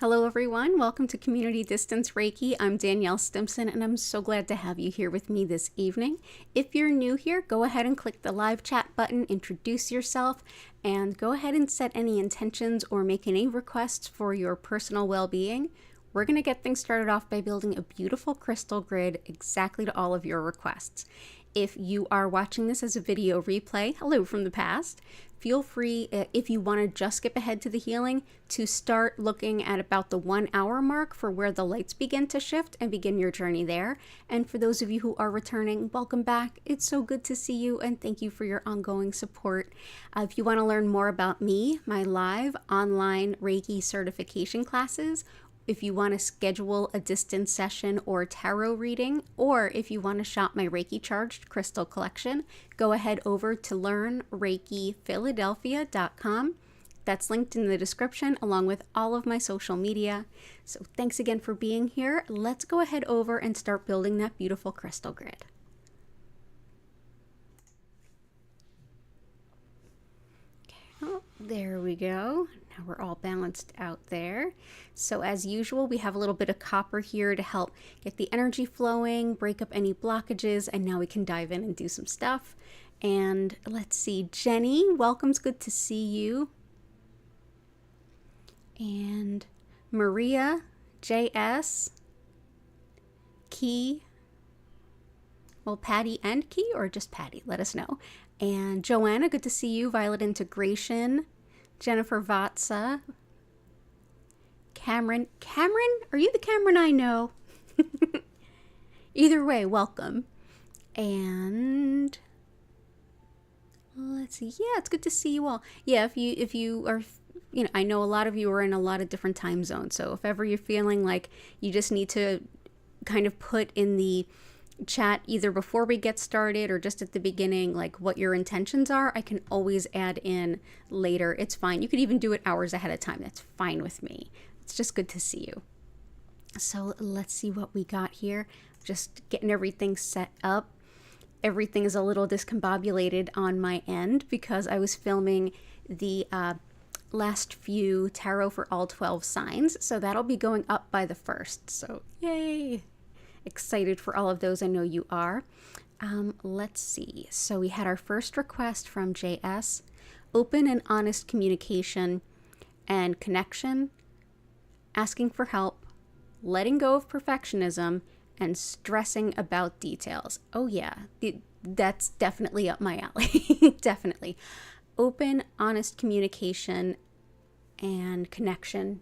Hello everyone, welcome to Community Distance Reiki. I'm Danielle Stimpson and I'm so glad to have you here with me this evening. If you're new here, go ahead and click the live chat button, introduce yourself, and go ahead and set any intentions or make any requests for your personal well-being. We're going to get things started off by building a beautiful crystal grid exactly to all of your requests. If you are watching this as a video replay, hello from the past, feel free, if you want to just skip ahead to the healing, to start looking at about the 1 hour mark for where the lights begin to shift and begin your journey there. And for those of you who are returning, welcome back. It's so good to see you and thank you for your ongoing support. If you want to learn more about me, my live online Reiki certification classes, if you want to schedule a distance session or tarot reading, or if you want to shop my Reiki Charged Crystal collection, go ahead over to learnreikiphiladelphia.com. That's linked in the description along with all of my social media. So thanks again for being here. Let's go ahead over and start building that beautiful crystal grid. Okay, oh, there we go. Now we're all balanced out there. So as usual, we have a little bit of copper here to help get the energy flowing, break up any blockages, and now we can dive in and do some stuff. And let's see, Jenny, welcome's good to see you. And Maria, JS, Key, well, Patty and Key, or just Patty, let us know. And Joanna, good to see you. Violet Integration, Jennifer Vatsa, Cameron, are you the Cameron I know? Either way, welcome. And let's see, yeah, it's good to see you all. Yeah, if you are, I know a lot of you are in a lot of different time zones, so if ever you're feeling like you just need to kind of put in the chat either before we get started or just at the beginning like what your intentions are, I can always add in later. It's fine. You could even do it hours ahead of time. That's fine with me. It's just good to see you. So let's see what we got here. Just getting everything set up. Everything is a little discombobulated on my end because I was filming the last few tarot for all 12 signs, so that'll be going up by the 1st. So yay! Excited for all of those. I know you are. Let's see. So we had our first request from JS, open and honest communication and connection, asking for help, letting go of perfectionism, and stressing about details. Oh yeah, that's definitely up my alley. Definitely. Open, honest communication and connection.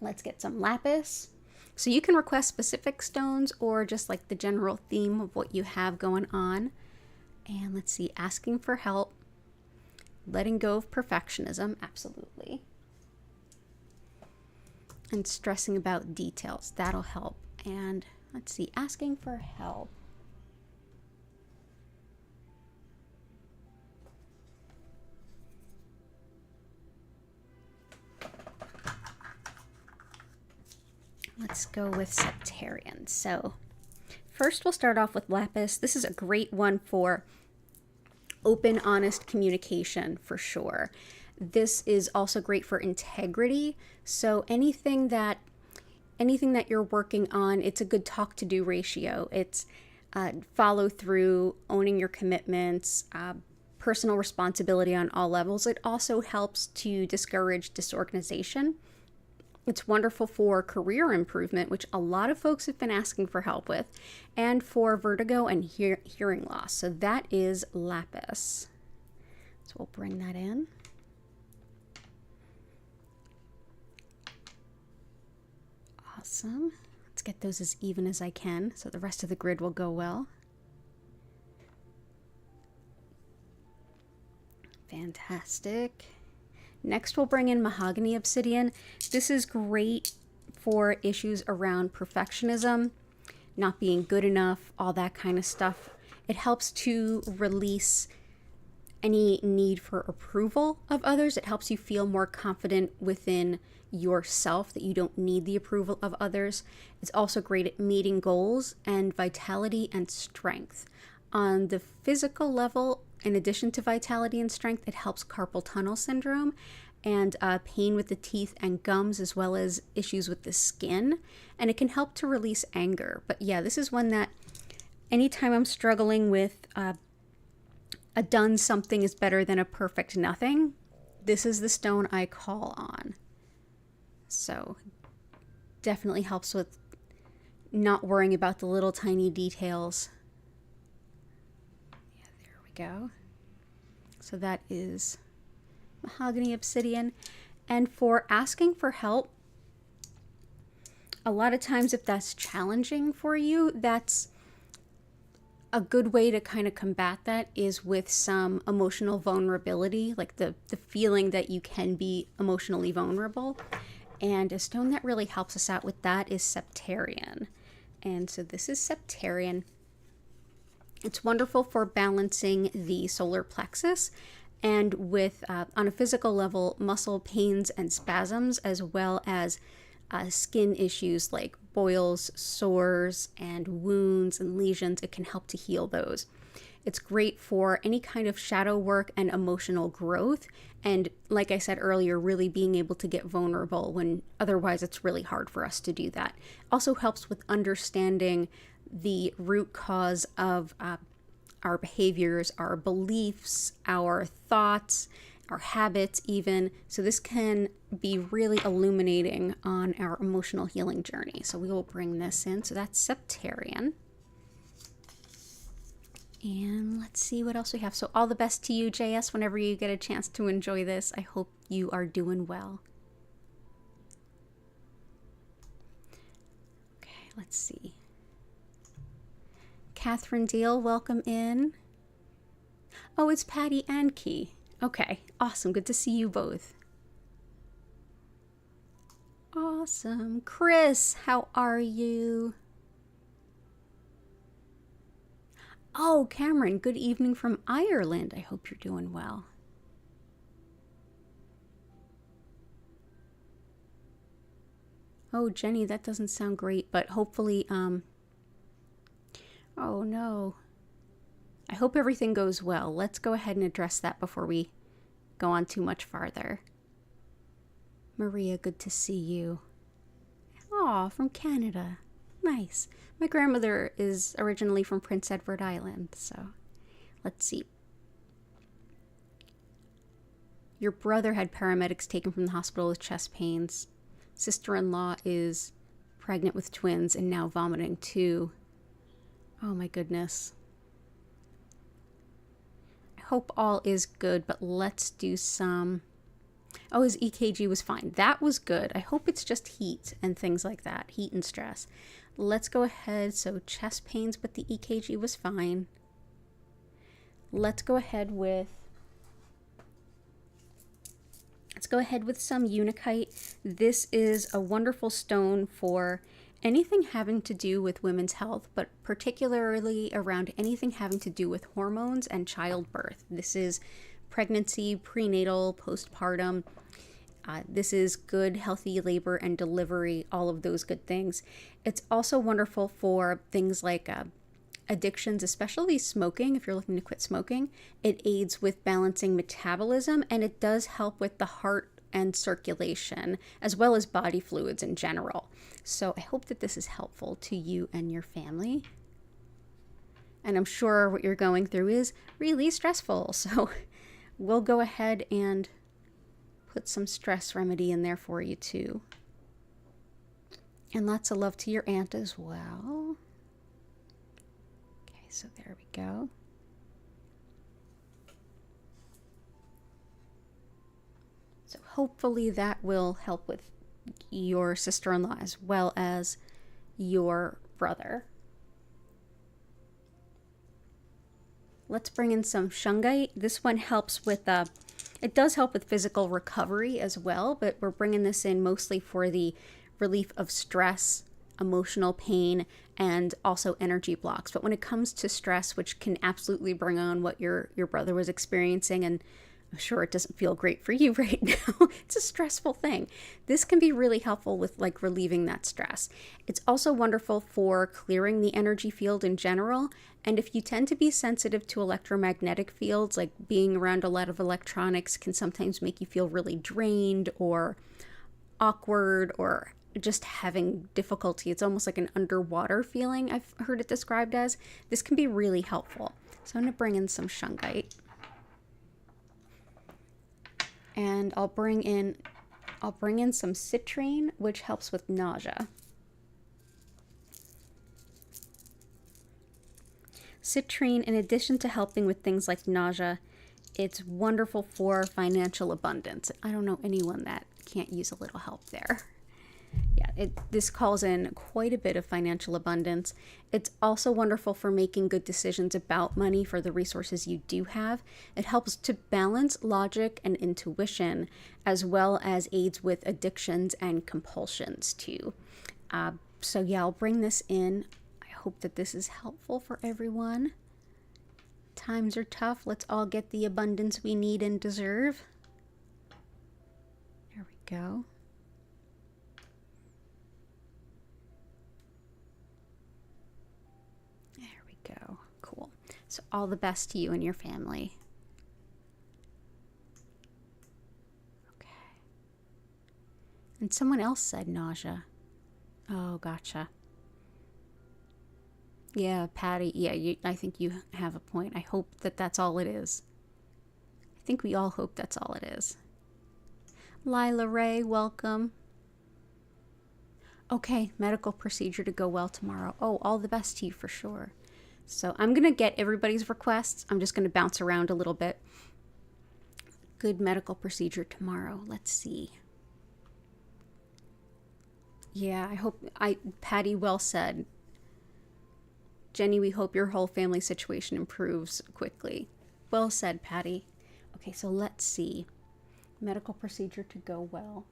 Let's get some lapis. So you can request specific stones or just like the general theme of what you have going on. And let's see, asking for help, letting go of perfectionism, absolutely. And stressing about details, that'll help. And let's see, asking for help. Let's go with Septarian. So first we'll start off with lapis. This is a great one for open, honest communication for sure. This is also great for integrity. So anything that you're working on, it's a good talk to do ratio. It's follow through, owning your commitments, personal responsibility on all levels. It also helps to discourage disorganization. It's wonderful for career improvement, which a lot of folks have been asking for help with, and for vertigo and hearing loss. So that is lapis. So we'll bring that in. Awesome. Let's get those as even as I can so the rest of the grid will go well. Fantastic. Next, we'll bring in mahogany obsidian. This is great for issues around perfectionism, not being good enough, all that kind of stuff. It helps to release any need for approval of others. It helps you feel more confident within yourself that you don't need the approval of others. It's also great at meeting goals and vitality and strength. On the physical level, in addition to vitality and strength, it helps carpal tunnel syndrome and pain with the teeth and gums, as well as issues with the skin. And it can help to release anger. But yeah, this is one that anytime I'm struggling with a done something is better than a perfect nothing, this is the stone I call on. So definitely helps with not worrying about the little tiny details. Yeah, there we go. So that is mahogany obsidian. And for asking for help, a lot of times if that's challenging for you, that's a good way to kind of combat that is with some emotional vulnerability, like the feeling that you can be emotionally vulnerable. And a stone that really helps us out with that is septarian. And so this is septarian. It's wonderful for balancing the solar plexus and with, on a physical level, muscle pains and spasms, as well as skin issues like boils, sores, and wounds and lesions. It can help to heal those. It's great for any kind of shadow work and emotional growth. And like I said earlier, really being able to get vulnerable when otherwise it's really hard for us to do that. Also helps with understanding the root cause of our behaviors, our beliefs, our thoughts, our habits even. So this can be really illuminating on our emotional healing journey. So we will bring this in. So that's septarian. And let's see what else we have. So all the best to you, JS, whenever you get a chance to enjoy this. I hope you are doing well. Okay, let's see. Catherine Deal, welcome in. Oh, it's Patty and Key. Okay, awesome. Good to see you both. Awesome. Chris, how are you? Oh, Cameron, good evening from Ireland. I hope you're doing well. Oh, Jenny, that doesn't sound great, but hopefully, oh no. I hope everything goes well. Let's go ahead and address that before we go on too much farther. Maria, good to see you. Aw, from Canada. Nice. My grandmother is originally from Prince Edward Island, so let's see. Your brother had paramedics taken from the hospital with chest pains. Sister-in-law is pregnant with twins and now vomiting too. Oh my goodness. I hope all is good, but let's do some... Oh, his EKG was fine. That was good. I hope it's just heat and things like that. Heat and stress. Let's go ahead. So chest pains, but the EKG was fine. Let's go ahead with some unakite. This is a wonderful stone for anything having to do with women's health, but particularly around anything having to do with hormones and childbirth. This is pregnancy, prenatal, postpartum. This is good, healthy labor and delivery, all of those good things. It's also wonderful for things like addictions, especially smoking. If you're looking to quit smoking, it aids with balancing metabolism, and it does help with the heart and circulation, as well as body fluids in general. So I hope that this is helpful to you and your family. And I'm sure what you're going through is really stressful. So we'll go ahead and put some stress remedy in there for you too. And lots of love to your aunt as well. Okay, so there we go. So hopefully that will help with your sister-in-law as well as your brother. Let's bring in some shungite. This one helps with, it does help with physical recovery as well, but we're bringing this in mostly for the relief of stress, emotional pain, and also energy blocks. But when it comes to stress, which can absolutely bring on what your brother was experiencing, and I'm sure it doesn't feel great for you right now. It's a stressful thing. This can be really helpful with like relieving that stress. It's also wonderful for clearing the energy field in general. And if you tend to be sensitive to electromagnetic fields, like being around a lot of electronics can sometimes make you feel really drained or awkward or just having difficulty. It's almost like an underwater feeling, I've heard it described as. This can be really helpful. So I'm going to bring in some shungite. And I'll bring in some citrine, which helps with nausea. Citrine, in addition to helping with things like nausea, it's wonderful for financial abundance. I don't know anyone that can't use a little help there. Yeah, this calls in quite a bit of financial abundance. It's also wonderful for making good decisions about money for the resources you do have. It helps to balance logic and intuition, as well as aids with addictions and compulsions too. So yeah, I'll bring this in. I hope that this is helpful for everyone. Times are tough. Let's all get the abundance we need and deserve. There we go. Go. Cool. So all the best to you and your family. Okay. And someone else said nausea. Oh, gotcha. Yeah, Patty. Yeah, I think you have a point. I hope that that's all it is. I think we all hope that's all it is. Lila Ray, welcome. Okay, medical procedure to go well tomorrow. Oh, all the best to you for sure. So I'm going to get everybody's requests. I'm just going to bounce around a little bit. Good medical procedure tomorrow. Let's see. Yeah, Patty, well said. Jenny, we hope your whole family situation improves quickly. Well said, Patty. Okay, so let's see. Medical procedure to go well.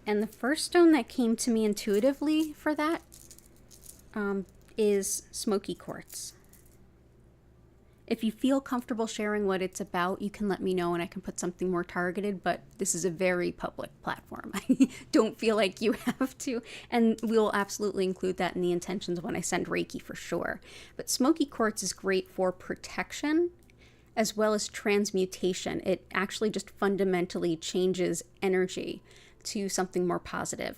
And the first stone that came to me intuitively for that is smoky quartz. If you feel comfortable sharing what it's about, you can let me know and I can put something more targeted, but this is a very public platform. I don't feel like you have to, and we'll absolutely include that in the intentions when I send Reiki for sure. But smoky quartz is great for protection as well as transmutation. It actually just fundamentally changes energy to something more positive.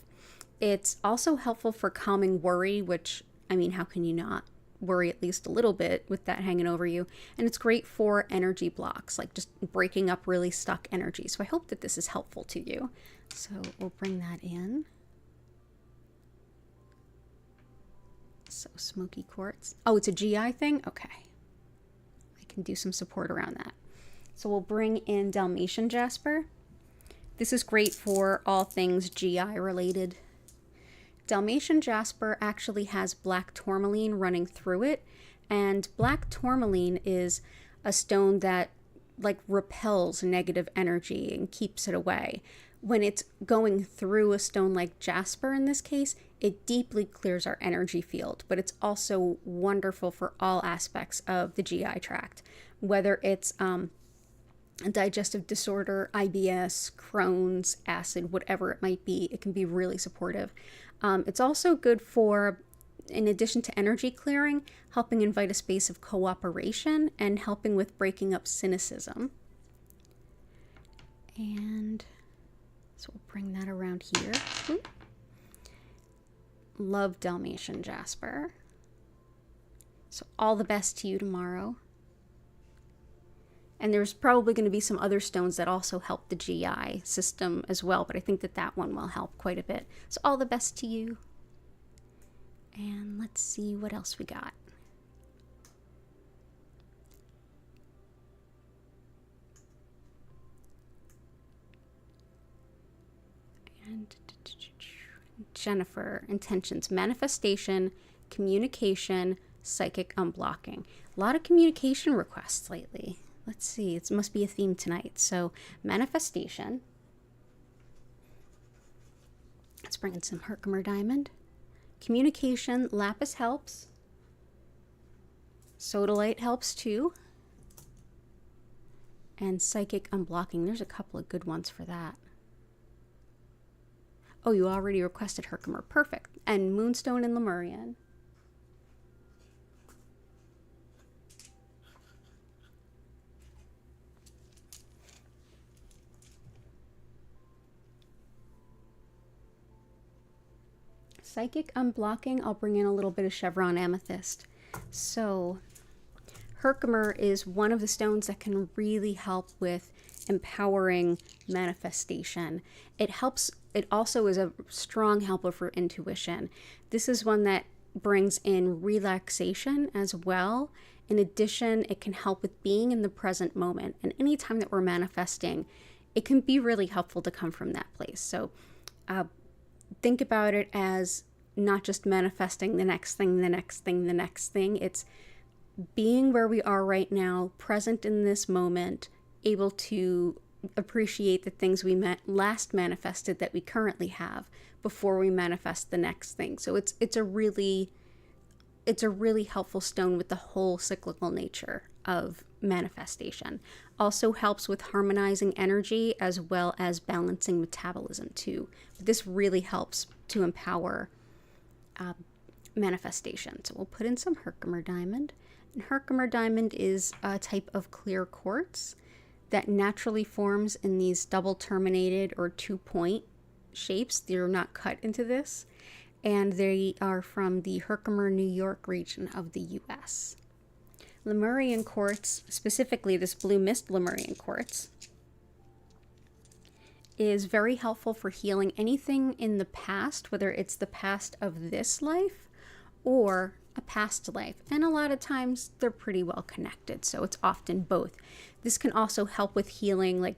It's also helpful for calming worry, which, I mean, how can you not worry at least a little bit with that hanging over you? And it's great for energy blocks, like just breaking up really stuck energy. So I hope that this is helpful to you. So we'll bring that in. So smoky quartz. Oh, it's a GI thing? Okay. I can do some support around that. So we'll bring in Dalmatian jasper. This is great for all things GI related. Dalmatian jasper actually has black tourmaline running through it, and black tourmaline is a stone that like repels negative energy and keeps it away. When it's going through a stone like jasper in this case, it deeply clears our energy field, but it's also wonderful for all aspects of the GI tract, whether it's a digestive disorder, IBS, Crohn's, acid, whatever it might be. It can be really supportive. It's also good for, in addition to energy clearing, helping invite a space of cooperation and helping with breaking up cynicism. And so we'll bring that around here. Ooh. Love Dalmatian jasper. So all the best to you tomorrow. And there's probably going to be some other stones that also help the GI system as well, but I think that that one will help quite a bit. So all the best to you. And let's see what else we got. Jennifer, intentions, manifestation, communication, psychic unblocking. A lot of communication requests lately. Let's see, it must be a theme tonight. So manifestation. Let's bring in some Herkimer diamond. Communication, lapis helps. Sodalite helps too. And psychic unblocking. There's a couple of good ones for that. Oh, you already requested Herkimer. Perfect. And Moonstone and Lemurian. Psychic unblocking, I'll bring in a little bit of chevron amethyst. So Herkimer is one of the stones that can really help with empowering manifestation. It also is a strong helper for intuition. This is one that brings in relaxation as well. In addition, it can help with being in the present moment. And anytime that we're manifesting, it can be really helpful to come from that place. So think about it as not just manifesting the next thing, the next thing, the next thing. It's being where we are right now, present in this moment, able to appreciate the things we last manifested that we currently have before we manifest the next thing. So it's a really helpful stone with the whole cyclical nature of manifestation. Also helps with harmonizing energy as well as balancing metabolism too. But this really helps to empower manifestation. So we'll put in some Herkimer diamond. And Herkimer diamond is a type of clear quartz that naturally forms in these double terminated or 2-point shapes. They're not cut into this. And they are from the Herkimer, New York region of the US. Lemurian quartz, specifically this blue mist Lemurian quartz, is very helpful for healing anything in the past, whether it's the past of this life or a past life. And a lot of times they're pretty well connected, so it's often both. This can also help with healing like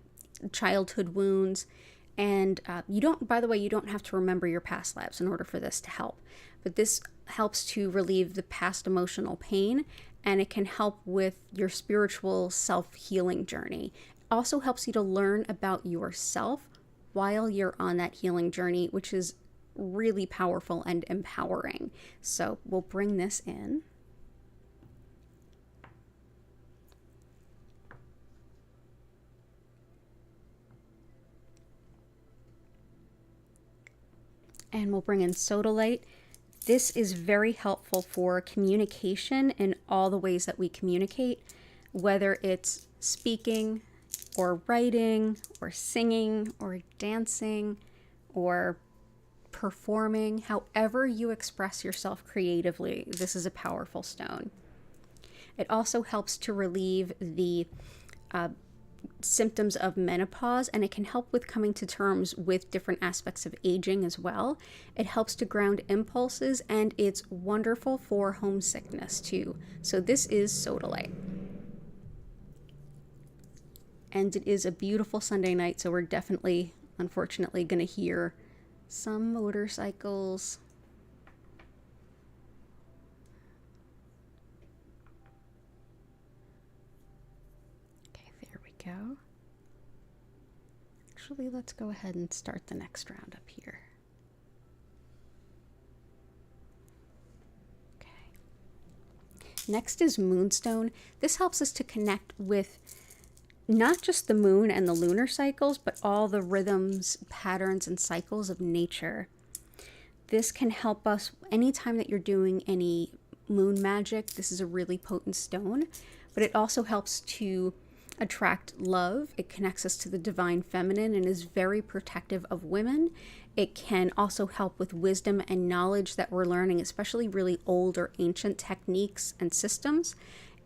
childhood wounds. And by the way, you don't have to remember your past lives in order for this to help. But this helps to relieve the past emotional pain, and it can help with your spiritual self-healing journey. It also helps you to learn about yourself while you're on that healing journey, which is really powerful and empowering. So we'll bring this in. And we'll bring in sodalite. This is very helpful for communication in all the ways that we communicate, whether it's speaking or writing or singing or dancing or performing. However you express yourself creatively, this is a powerful stone. It also helps to relieve the symptoms of menopause, and it can help with coming to terms with different aspects of aging as well. It helps to ground impulses, and it's wonderful for homesickness too. So this is sodalite. And it is a beautiful Sunday night, so we're definitely, unfortunately, going to hear some motorcycles. Go. Actually, let's go ahead and start the next round up here. Okay. Next is moonstone. This helps us to connect with not just the moon and the lunar cycles, but all the rhythms, patterns, and cycles of nature. This can help us anytime that you're doing any moon magic. This is a really potent stone, but it also helps to attract love. It connects us to the divine feminine and is very protective of women. It can also help with wisdom and knowledge that we're learning, especially really old or ancient techniques and systems.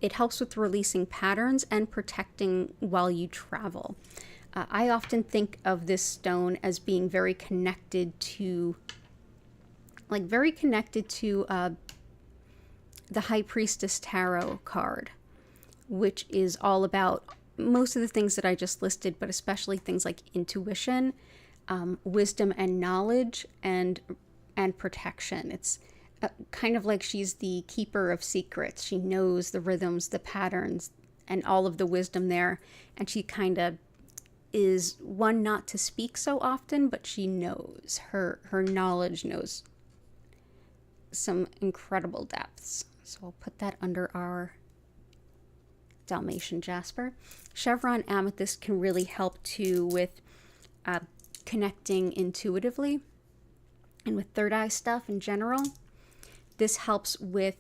It helps with releasing patterns and protecting while you travel. I often think of this stone as being very connected to the High Priestess Tarot card, which is all about most of the things that I just listed, but especially things like intuition, wisdom and knowledge and protection. It's kind of like she's the keeper of secrets. She knows the rhythms, the patterns, and all of the wisdom there. And she kind of is one not to speak so often, but she knows. Her knowledge knows some incredible depths. So I'll put that under our Dalmatian jasper. Chevron amethyst can really help too with connecting intuitively and with third eye stuff in general. This helps with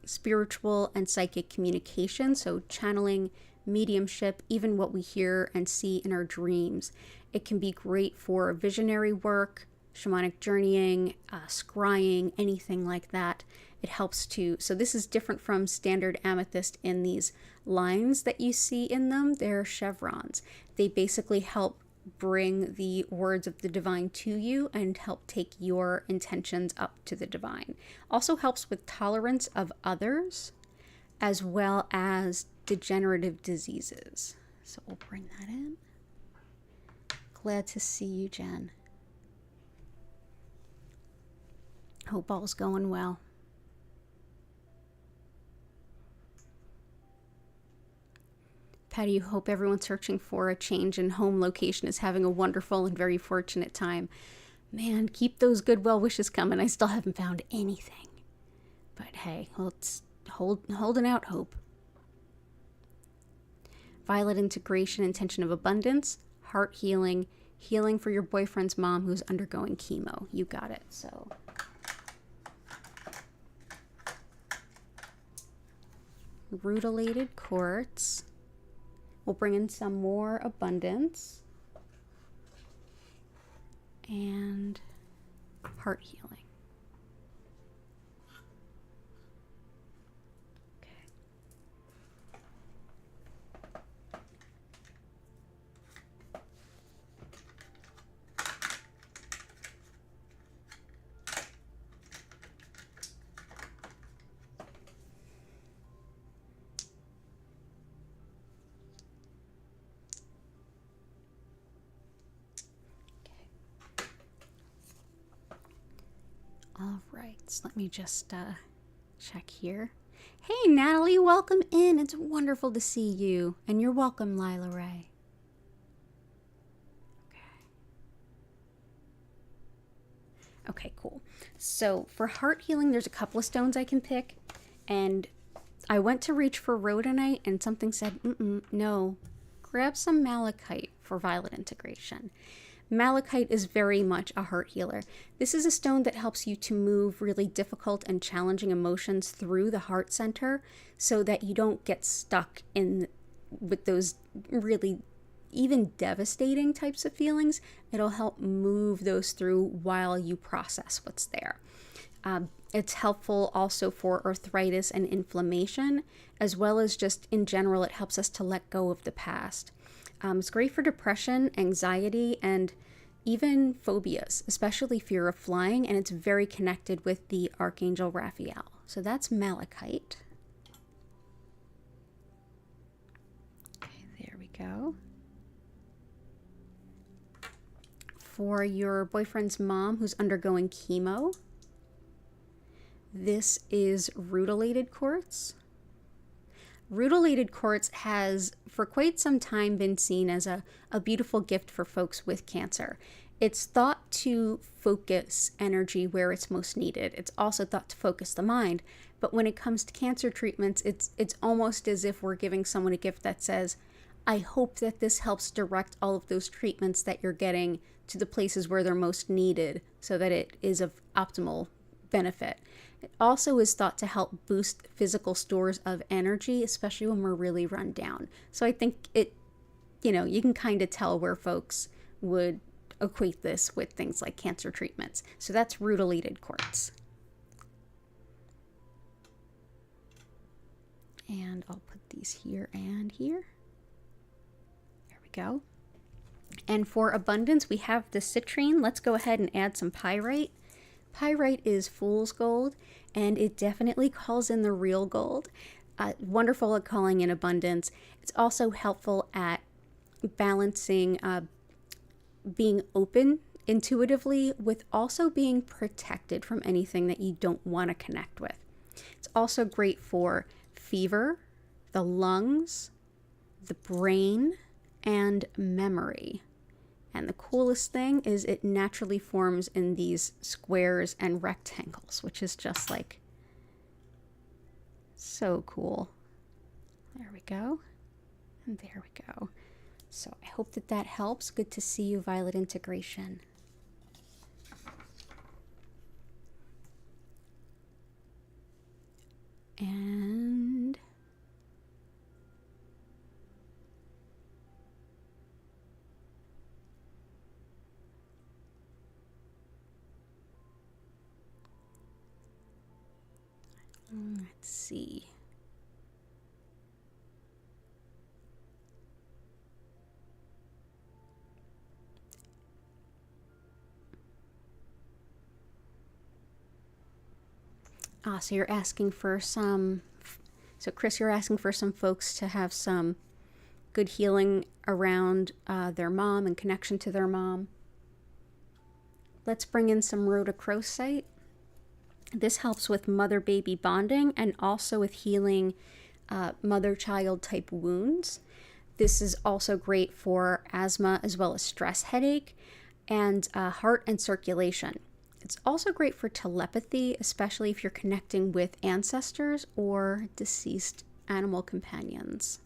spiritual and psychic communication, so channeling, mediumship, even what we hear and see in our dreams. It can be great for visionary work, shamanic journeying, scrying, anything like that. It helps to, so this is different from standard amethyst in these lines that you see in them. They're chevrons. They basically help bring the words of the divine to you and help take your intentions up to the divine. Also helps with tolerance of others as well as degenerative diseases. So we'll bring that in. Glad to see you, Jen. Hope all's going well. Patty, you hope everyone searching for a change in home location is having a wonderful and very fortunate time. Man, keep those good well wishes coming. I still haven't found anything. But hey, let's holding out hope. Violet integration, intention of abundance, heart healing, healing for your boyfriend's mom who's undergoing chemo. You got it. So rutilated quartz. We'll bring in some more abundance and heart healing. All right, so let me just check here. Hey, Natalie, welcome in. It's wonderful to see you. And you're welcome, Lila Ray. Okay, cool. So for heart healing, there's a couple of stones I can pick. And I went to reach for rhodonite and something said, no. Grab some malachite for violet integration. Malachite is very much a heart healer. This is a stone that helps you to move really difficult and challenging emotions through the heart center so that you don't get stuck in with those really even devastating types of feelings. It'll help move those through while you process what's there. It's helpful also for arthritis and inflammation, as well as just in general, it helps us to let go of the past. It's great for depression, anxiety, and even phobias, especially fear of flying, and it's very connected with the Archangel Raphael. So that's malachite. Okay, there we go. For your boyfriend's mom who's undergoing chemo, this is rutilated quartz. Rutilated quartz has for quite some time been seen as a beautiful gift for folks with cancer. It's thought to focus energy where it's most needed. It's also thought to focus the mind. But when it comes to cancer treatments, it's almost as if we're giving someone a gift that says, I hope that this helps direct all of those treatments that you're getting to the places where they're most needed so that it is of optimal benefit. It also is thought to help boost physical stores of energy, especially when we're really run down. So I think it, you can kind of tell where folks would equate this with things like cancer treatments. So that's rutilated quartz. And I'll put these here and here. There we go. And for abundance, we have the citrine. Let's go ahead and add some pyrite. Pyrite is fool's gold, and it definitely calls in the real gold. Wonderful at calling in abundance. It's also helpful at balancing being open intuitively with also being protected from anything that you don't want to connect with. It's also great for fever, the lungs, the brain, and memory. And the coolest thing is it naturally forms in these squares and rectangles, which is just like so cool. There we go. And there we go. So I hope that that helps. Good to see you, Violet Integration. And let's see. So you're asking for some, so Chris, you're asking for some folks to have some good healing around their mom and connection to their mom. Let's bring in some rhodochrosite. This helps with mother-baby bonding and also with healing mother-child type wounds. This is also great for asthma as well as stress headache and heart and circulation. It's also great for telepathy, especially if you're connecting with ancestors or deceased animal companions.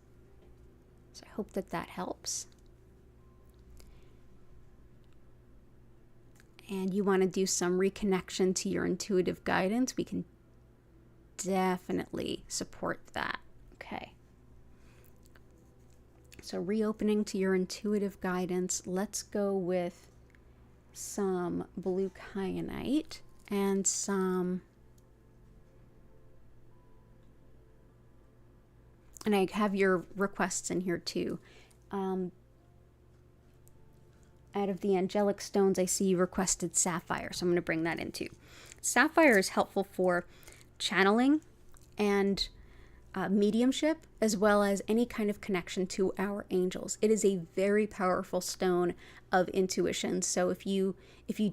So I hope that that helps. And you want to do some reconnection to your intuitive guidance, we can definitely support that. Okay. So reopening to your intuitive guidance, let's go with some blue kyanite and some, and I have your requests in here too. Out of the angelic stones, I see you requested sapphire, so I'm going to bring that in too. Sapphire is helpful for channeling and mediumship, as well as any kind of connection to our angels. It is a very powerful stone of intuition. So if you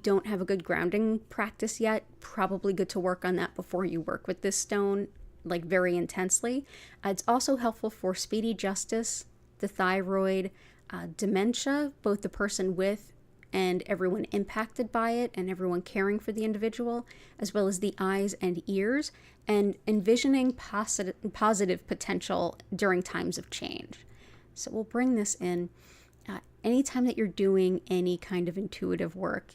don't have a good grounding practice yet, probably good to work on that before you work with this stone, like very intensely. It's also helpful for speedy justice, the thyroid, dementia, both the person with and everyone impacted by it and everyone caring for the individual, as well as the eyes and ears, and envisioning positive potential during times of change. So we'll bring this in. Anytime that you're doing any kind of intuitive work,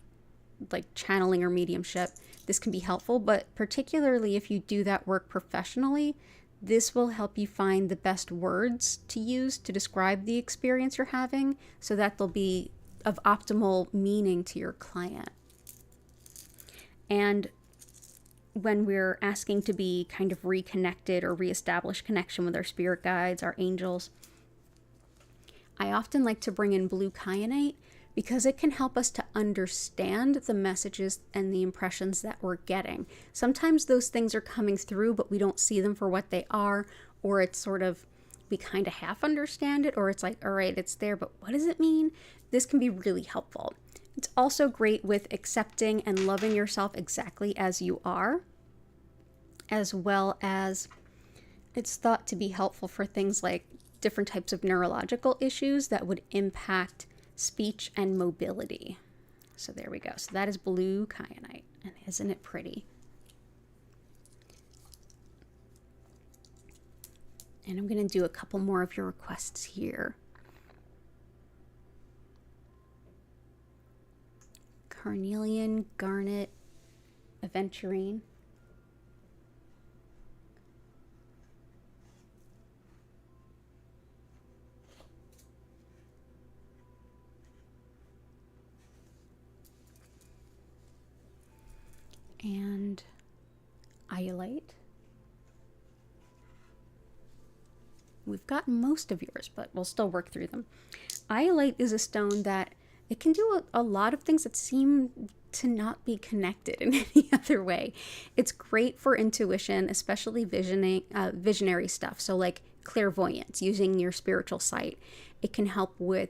like channeling or mediumship, this can be helpful, but particularly if you do that work professionally, this will help you find the best words to use to describe the experience you're having so that they'll be of optimal meaning to your client. And when we're asking to be kind of reconnected or reestablish connection with our spirit guides, our angels, I often like to bring in blue kyanite because it can help us to understand the messages and the impressions that we're getting. Sometimes those things are coming through, but we don't see them for what they are, or it's sort of, we kind of half understand it, or it's like, all right, it's there, but what does it mean? This can be really helpful. It's also great with accepting and loving yourself exactly as you are, as well as it's thought to be helpful for things like different types of neurological issues that would impact speech and mobility. So there we go. So that is blue kyanite, and isn't it pretty? And I'm going to do a couple more of your requests here. Carnelian, garnet, aventurine. And iolite. We've gotten most of yours, but we'll still work through them. Iolite is a stone that it can do a lot of things that seem to not be connected in any other way. It's great for intuition, especially visionary stuff. So like clairvoyance, using your spiritual sight. It can help with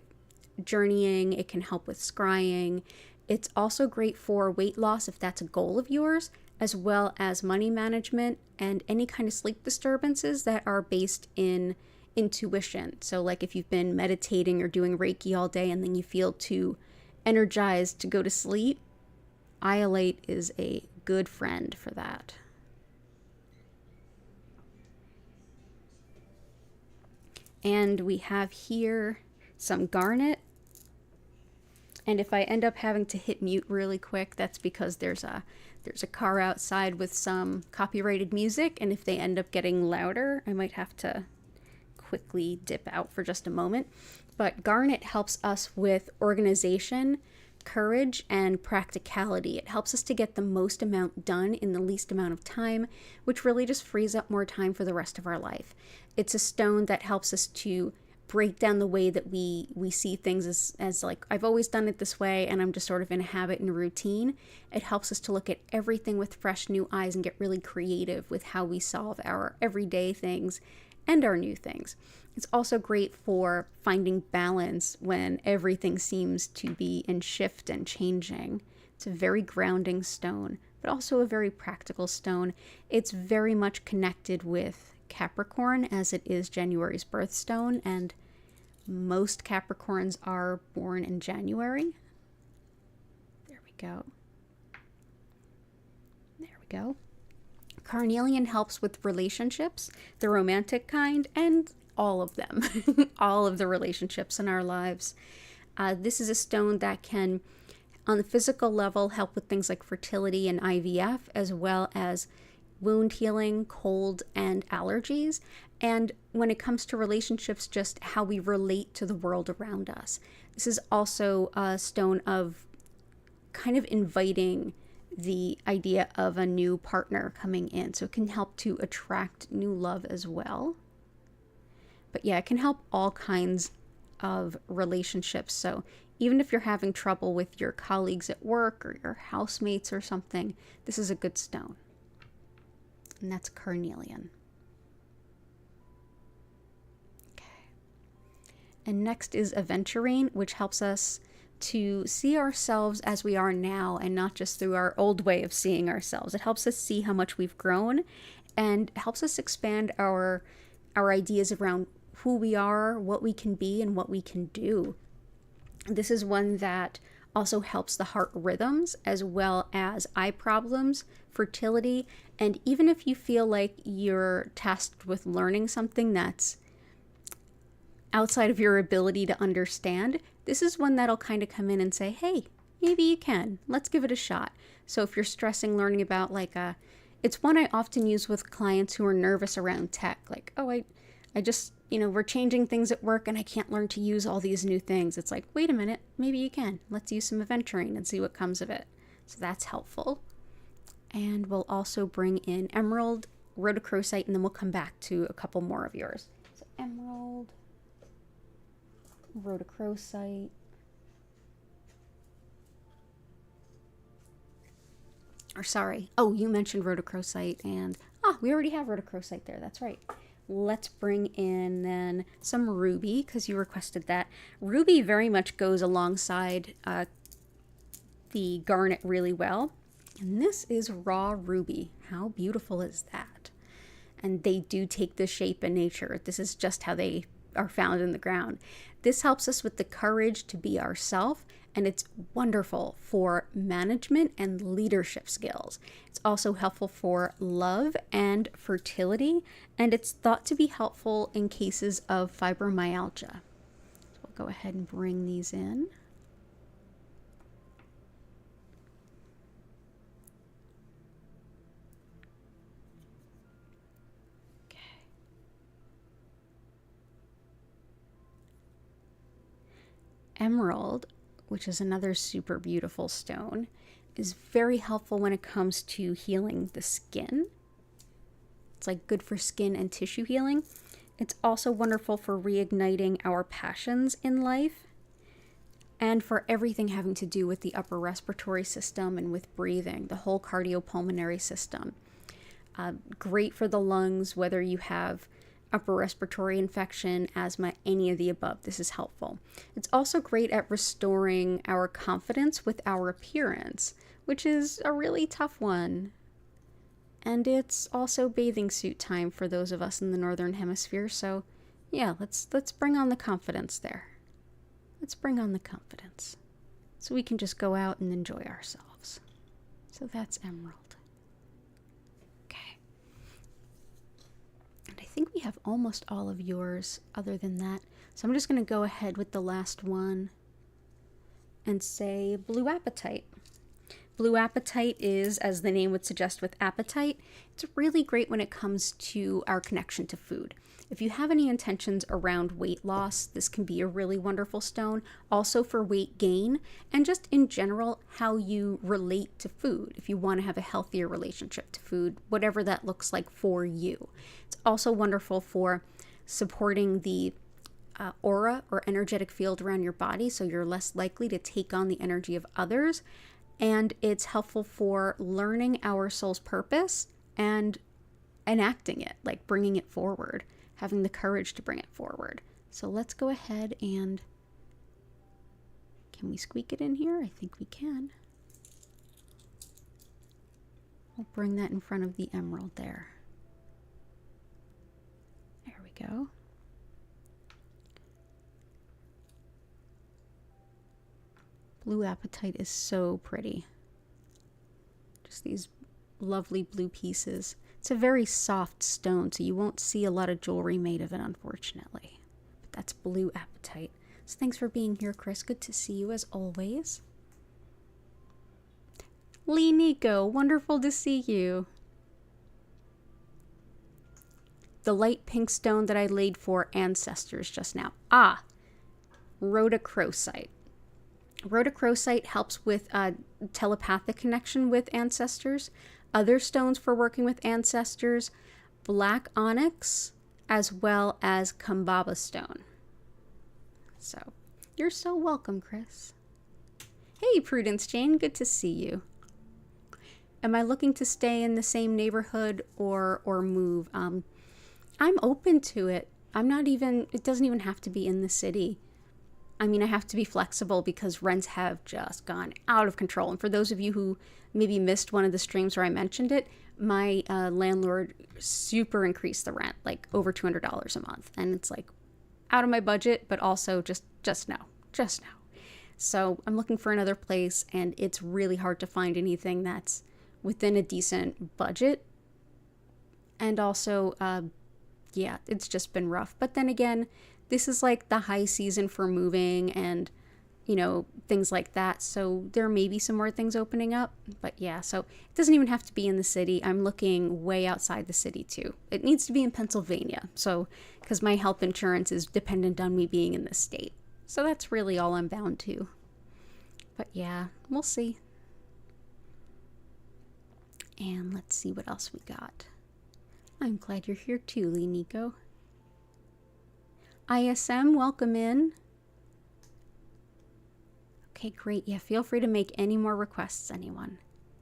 journeying. It can help with scrying. It's also great for weight loss if that's a goal of yours, as well as money management and any kind of sleep disturbances that are based in intuition. So like if you've been meditating or doing Reiki all day and then you feel too energized to go to sleep, iolate is a good friend for that. And we have here some garnet. And if I end up having to hit mute really quick, that's because there's a car outside with some copyrighted music, and if they end up getting louder, I might have to quickly dip out for just a moment. But garnet helps us with organization, courage, and practicality. It helps us to get the most amount done in the least amount of time, which really just frees up more time for the rest of our life. It's a stone that helps us to break down the way that we see things as like, I've always done it this way and I'm just sort of in a habit and a routine. It helps us to look at everything with fresh new eyes and get really creative with how we solve our everyday things and our new things. It's also great for finding balance when everything seems to be in shift and changing. It's a very grounding stone, but also a very practical stone. It's very much connected with Capricorn, as it is January's birthstone, and most Capricorns are born in January. There we go. There we go. Carnelian helps with relationships, the romantic kind, and all of them, all of the relationships in our lives. This is a stone that can, on the physical level, help with things like fertility and IVF, as well as wound healing, cold, and allergies. And when it comes to relationships, just how we relate to the world around us. This is also a stone of kind of inviting the idea of a new partner coming in. So it can help to attract new love as well. But yeah, it can help all kinds of relationships. So even if you're having trouble with your colleagues at work or your housemates or something, this is a good stone. And that's carnelian. Okay. And next is aventurine, which helps us to see ourselves as we are now and not just through our old way of seeing ourselves. It helps us see how much we've grown and helps us expand our ideas around who we are, what we can be, and what we can do. This is one that also helps the heart rhythms as well as eye problems, fertility, and even if you feel like you're tasked with learning something that's outside of your ability to understand, this is one that'll kind of come in and say, hey, maybe you can. Let's give it a shot. So if you're stressing learning about it's one I often use with clients who are nervous around tech. Like, oh, I just, we're changing things at work and I can't learn to use all these new things. It's like, wait a minute, maybe you can. Let's use some aventurine and see what comes of it. So that's helpful. And we'll also bring in emerald, rhodochrosite, and then we'll come back to a couple more of yours. So emerald, rhodochrosite, you mentioned rhodochrosite, and we already have rhodochrosite there. That's right. Let's bring in then some ruby, because you requested that. Ruby very much goes alongside the garnet really well. And this is raw ruby. How beautiful is that? And they do take the shape in nature. This is just how they are found in the ground. This helps us with the courage to be ourselves, and it's wonderful for management and leadership skills. It's also helpful for love and fertility, and it's thought to be helpful in cases of fibromyalgia. So we'll go ahead and bring these in. Emerald, which is another super beautiful stone, is very helpful when it comes to healing the skin. It's like good for skin and tissue healing. It's also wonderful for reigniting our passions in life and for everything having to do with the upper respiratory system and with breathing, the whole cardiopulmonary system. Great for the lungs, whether you have upper respiratory infection, asthma, any of the above. This is helpful. It's also great at restoring our confidence with our appearance, which is a really tough one. And it's also bathing suit time for those of us in the Northern Hemisphere, so yeah, let's bring on the confidence there. Let's bring on the confidence so we can just go out and enjoy ourselves. So that's emerald. Okay. And I think we have almost all of yours other than that. So I'm just going to go ahead with the last one and say blue apatite. Blue apatite is, as the name would suggest, with appetite. It's really great when it comes to our connection to food. If you have any intentions around weight loss, this can be a really wonderful stone. Also for weight gain and just in general, how you relate to food. If you want to have a healthier relationship to food, whatever that looks like for you. It's also wonderful for supporting the aura or energetic field around your body, so you're less likely to take on the energy of others. And it's helpful for learning our soul's purpose and enacting it, like bringing it forward, having the courage to bring it forward. So let's go ahead and, can we squeak it in here? I think we can. We'll bring that in front of the emerald there. There we go. Blue apatite is so pretty. Just these lovely blue pieces. It's a very soft stone, so you won't see a lot of jewelry made of it, unfortunately. But that's blue apatite. So thanks for being here, Chris. Good to see you as always. Lee Nico, wonderful to see you. The light pink stone that I laid for ancestors just now. Ah, rhodochrosite. Rhodochrosite helps with telepathic connection with ancestors. Other stones for working with ancestors, black onyx, as well as Kambaba stone. So, you're so welcome, Chris. Hey, Prudence Jane, good to see you. Am I looking to stay in the same neighborhood or move? I'm open to it. It doesn't even have to be in the city. I mean, I have to be flexible because rents have just gone out of control. And for those of you who maybe missed one of the streams where I mentioned it, my landlord super increased the rent, like over $200 a month. And it's like out of my budget, but also just no. So I'm looking for another place, and it's really hard to find anything that's within a decent budget. And also, yeah, it's just been rough. But then again, this is like the high season for moving and, things like that. So there may be some more things opening up. But yeah, so it doesn't even have to be in the city. I'm looking way outside the city too. It needs to be in Pennsylvania. So, because my health insurance is dependent on me being in this state. So that's really all I'm bound to. But yeah, we'll see. And let's see what else we got. I'm glad you're here too, Lee Nico. ISM, welcome in. Okay, great. Yeah, feel free to make any more requests, anyone.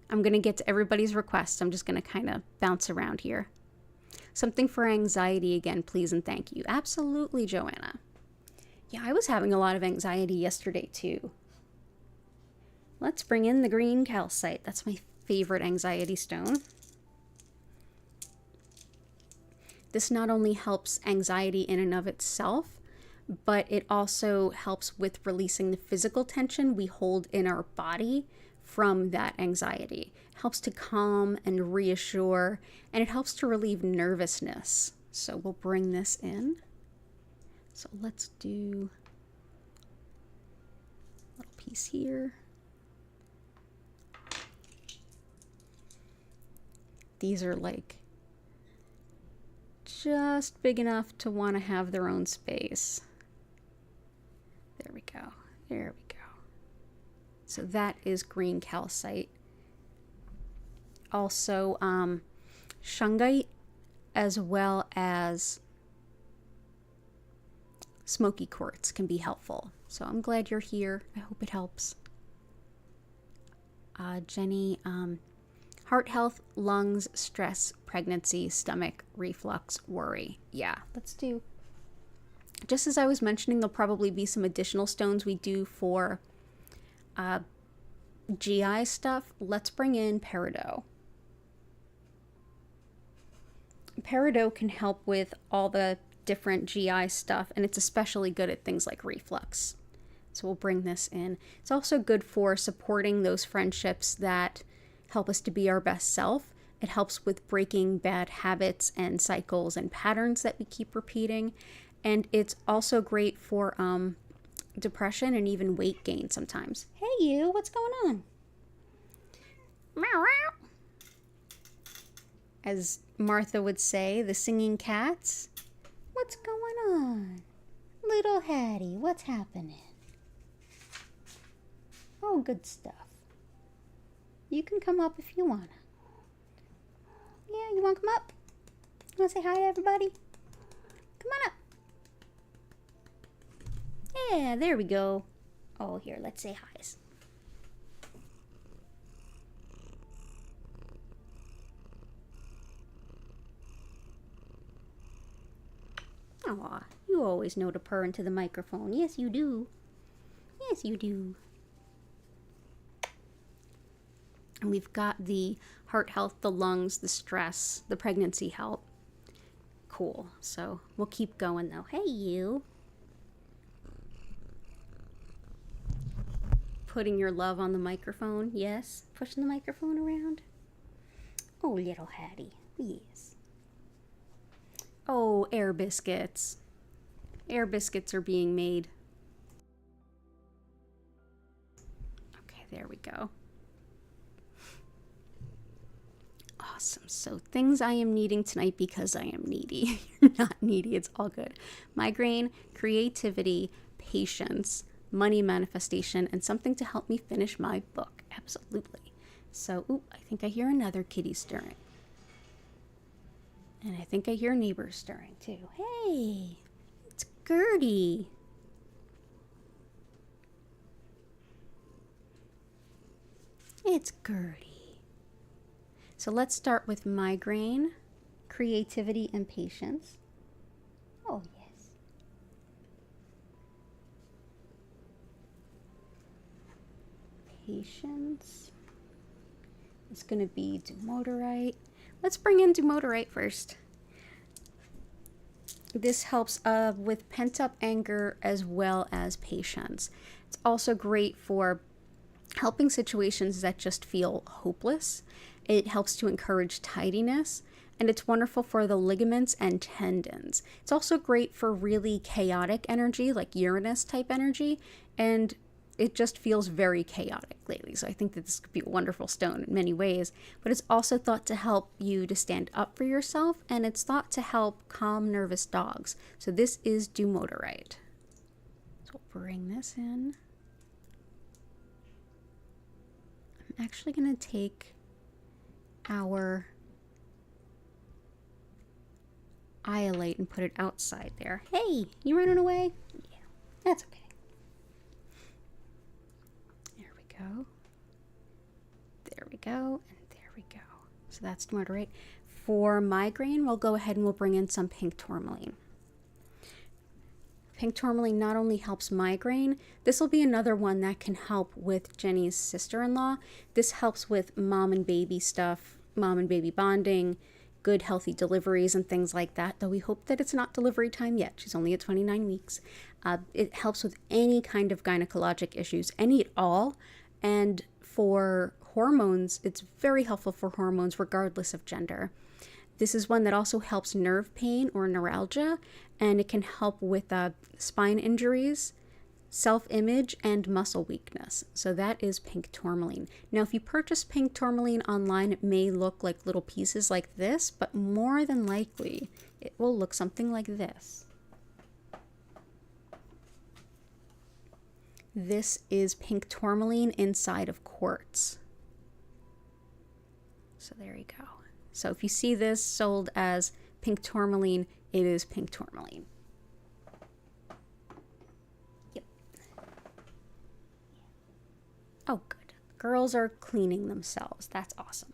I'm going to get to everybody's requests. I'm just going to kind of bounce around here. Something for anxiety again, please and thank you. Absolutely, Joanna. Yeah, I was having a lot of anxiety yesterday too. Let's bring in the green calcite. That's my favorite anxiety stone. This not only helps anxiety in and of itself, but it also helps with releasing the physical tension we hold in our body from that anxiety. It helps to calm and reassure, and it helps to relieve nervousness. So we'll bring this in. So let's do a little piece here. These are like just big enough to want to have their own space. There we go. There we go. So that is green calcite. Also, shungite, as well as smoky quartz can be helpful. So I'm glad you're here. I hope it helps. Jenny, Heart health, lungs, stress, pregnancy, stomach, reflux, worry. Yeah, let's do. Just as I was mentioning, there'll probably be some additional stones we do for GI stuff. Let's bring in peridot. Peridot can help with all the different GI stuff, and it's especially good at things like reflux. So we'll bring this in. It's also good for supporting those friendships that help us to be our best self. It helps with breaking bad habits and cycles and patterns that we keep repeating. And it's also great for depression and even weight gain sometimes. Hey you, what's going on? Meow meow. As Martha would say, the singing cats. What's going on? Little Hattie, what's happening? Oh, good stuff. You can come up if you wanna. Yeah, you wanna come up? You wanna say hi to everybody? Come on up. Yeah, there we go. Oh, here, let's say hi's. Aw, you always know to purr into the microphone. Yes, you do. Yes, you do. And we've got the heart health, the lungs, the stress, the pregnancy help. Cool. So we'll keep going though. Hey, you. Putting your love on the microphone. Yes. Pushing the microphone around. Oh, little Hattie. Yes. Oh, air biscuits. Air biscuits are being made. Okay, there we go. Awesome. So things I am needing tonight because I am needy. You're not needy. It's all good. Migraine, creativity, patience, money manifestation, and something to help me finish my book. Absolutely. So, ooh, I think I hear another kitty stirring. And I think I hear neighbors stirring too. Hey, it's Gertie. It's Gertie. So let's start with migraine, creativity, and patience. Oh, yes. Patience is going to be dumodorite. Let's bring in dumodorite first. This helps with pent-up anger as well as patience. It's also great for helping situations that just feel hopeless. It helps to encourage tidiness, and it's wonderful for the ligaments and tendons. It's also great for really chaotic energy, like Uranus type energy, and it just feels very chaotic lately. So I think that this could be a wonderful stone in many ways, but it's also thought to help you to stand up for yourself, and it's thought to help calm nervous dogs. So this is dumodorite. So we'll bring this in. I'm actually going to take our iolite and put it outside there. Hey, you running away? Yeah, that's okay. There we go. There we go, and there we go. So that's dumodorite. For migraine, we'll go ahead and we'll bring in some pink tourmaline. Pink tourmaline not only helps migraine, this will be another one that can help with Jenny's sister-in-law. This helps with mom and baby stuff, mom and baby bonding, good healthy deliveries and things like that, though we hope that it's not delivery time yet. She's only at 29 weeks. It helps with any kind of gynecologic issues, any at all. And for hormones, it's very helpful for hormones regardless of gender. This is one that also helps nerve pain or neuralgia, and it can help with spine injuries, self-image, and muscle weakness. So that is pink tourmaline. Now, if you purchase pink tourmaline online, it may look like little pieces like this, but more than likely, it will look something like this. This is pink tourmaline inside of quartz. So there you go. So if you see this sold as pink tourmaline, it is pink tourmaline. Yep. Oh, good. Girls are cleaning themselves. That's awesome.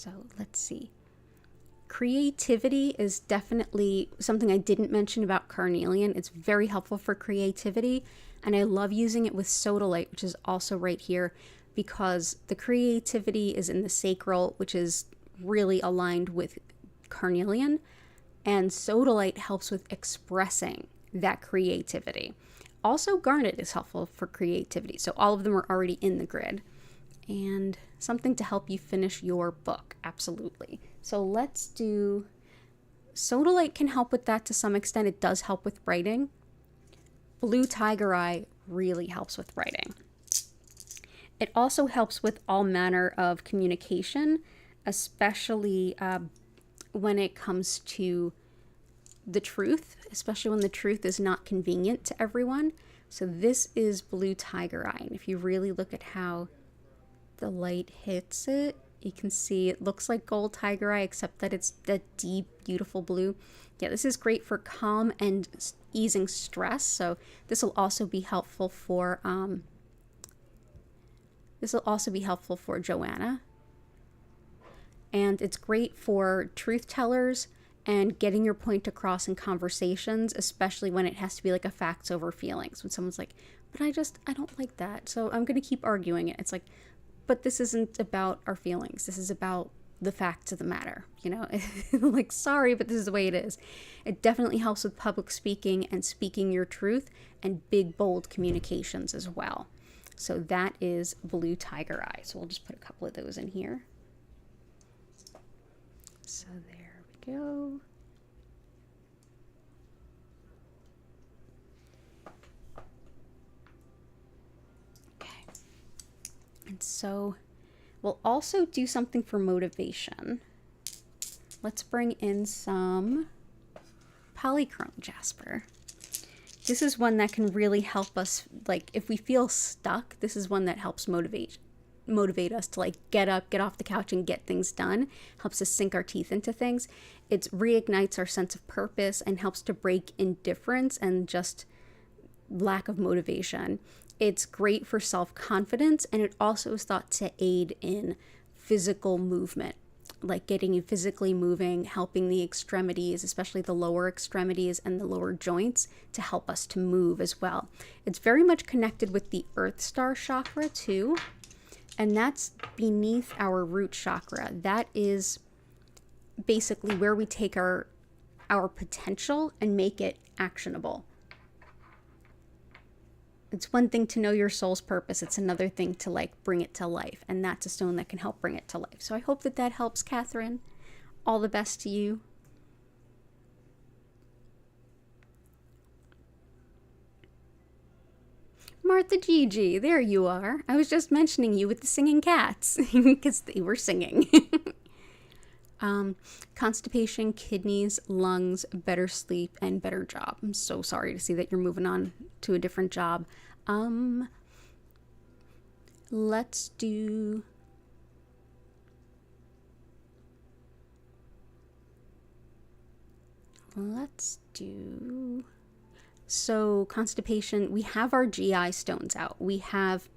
So let's see. Creativity is definitely something I didn't mention about carnelian. It's very helpful for creativity, and I love using it with sodalite, which is also right here, because the creativity is in the sacral, which is really aligned with carnelian, and sodalite helps with expressing that creativity. Also, garnet is helpful for creativity, so all of them are already in the grid. And something to help you finish your book, absolutely. So let's do, sodalite can help with that to some extent. It does help with writing. Blue tiger eye really helps with writing. It also helps with all manner of communication, especially when it comes to the truth, especially when the truth is not convenient to everyone. So this is blue tiger eye. And if you really look at how the light hits it, you can see it looks like gold tiger eye, except that it's that deep, beautiful blue. Yeah, this is great for calm and easing stress. So this will also be helpful for Joanna. And it's great for truth tellers and getting your point across in conversations, especially when it has to be like a facts over feelings. When someone's like, but I don't like that, so I'm going to keep arguing it. It's like, but this isn't about our feelings. This is about the facts of the matter, you know? Like, sorry, but this is the way it is. It definitely helps with public speaking and speaking your truth and big, bold communications as well. So that is blue tiger eye. So we'll just put a couple of those in here. So there we go. Okay. And so we'll also do something for motivation. Let's bring in some polychrome jasper. This is one that can really help us, like if we feel stuck, this is one that helps motivate us to like get up, get off the couch and get things done. Helps us sink our teeth into things. It reignites our sense of purpose and helps to break indifference and just lack of motivation. It's great for self-confidence, and it also is thought to aid in physical movement, like getting you physically moving, helping the extremities, especially the lower extremities and the lower joints, to help us to move as well. It's very much connected with the Earth Star chakra too, and that's beneath our root chakra. That is basically where we take our potential and make it actionable. It's one thing to know your soul's purpose. It's another thing to like bring it to life. And that's a stone that can help bring it to life. So I hope that that helps, Catherine. All the best to you. Martha Gigi, there you are. I was just mentioning you with the singing cats because they were singing. Constipation, kidneys, lungs, better sleep, and better job. I'm so sorry to see that you're moving on to a different job. Let's do... So constipation, we have our GI stones out. We have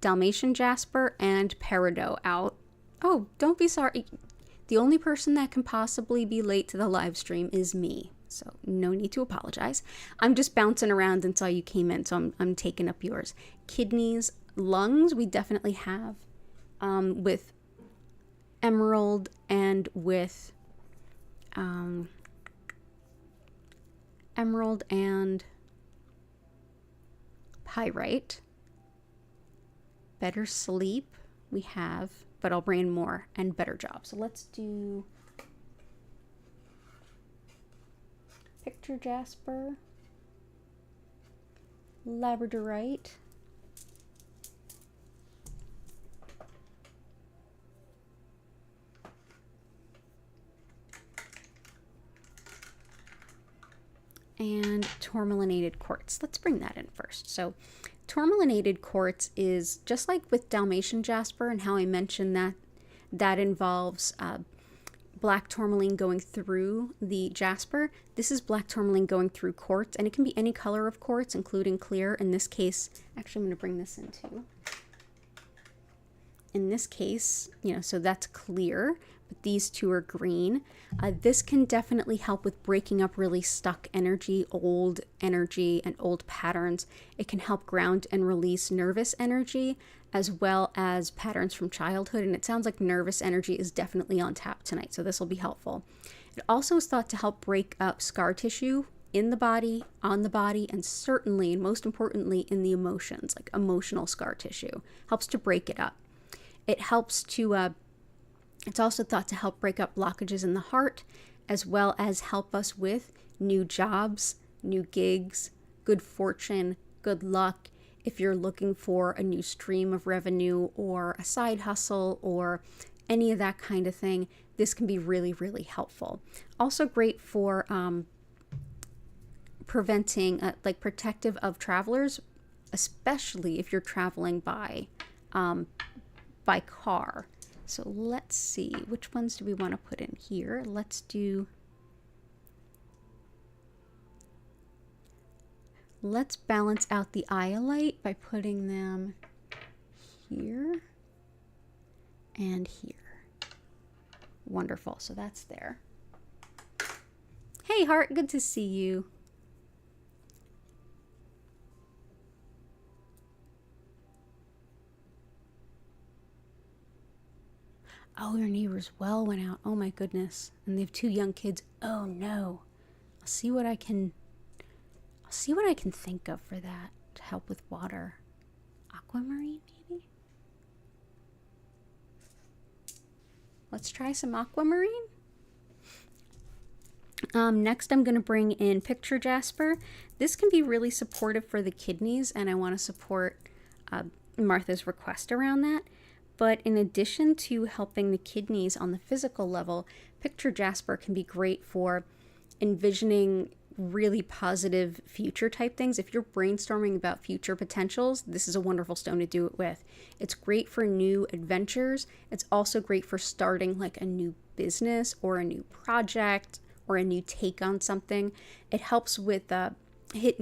Dalmatian jasper and peridot out. Oh, don't be sorry. The only person that can possibly be late to the live stream is me. So no need to apologize. I'm just bouncing around until you came in, so I'm taking up yours. Kidneys, lungs, we definitely have with emerald and with emerald and pyrite. Better sleep we have, but I'll bring in more, and better job. So let's do picture jasper, labradorite, and tourmalinated quartz. Let's bring that in first. So tourmalinated quartz is just like with Dalmatian jasper and how I mentioned that involves black tourmaline going through the jasper. This is black tourmaline going through quartz, and it can be any color of quartz, including clear. In this case, actually I'm going to bring this in too. in this case, so that's clear, but these two are green. This can definitely help with breaking up really stuck energy, and old patterns. It can help ground and release nervous energy as well as patterns from childhood. And it sounds like nervous energy is definitely on tap tonight, so this will be helpful. It also is thought to help break up scar tissue in the body, on the body, and certainly, and most importantly, in the emotions, like emotional scar tissue. Helps to break it up. It helps to, it's also thought to help break up blockages in the heart, as well as help us with new jobs, new gigs, good fortune, good luck. If you're looking for a new stream of revenue or a side hustle or any of that kind of thing, this can be really, really helpful. Also great for preventing, protective of travelers, especially if you're traveling by car. So let's see, which ones do we want to put in here? Let's balance out the iolite by putting them here and here. Wonderful, so that's there. Hey Heart, good to see you. Oh, your neighbor's well went out. Oh my goodness. And they have 2 young kids. Oh no. I'll see what I can think of for that to help with water. Aquamarine, maybe? Let's try some aquamarine. Next, I'm going to bring in Picture Jasper. This can be really supportive for the kidneys, and I want to support Martha's request around that. But in addition to helping the kidneys on the physical level, Picture Jasper can be great for envisioning really positive future type things. If you're brainstorming about future potentials, this is a wonderful stone to do it with. It's great for new adventures. It's also great for starting like a new business or a new project or a new take on something. It helps with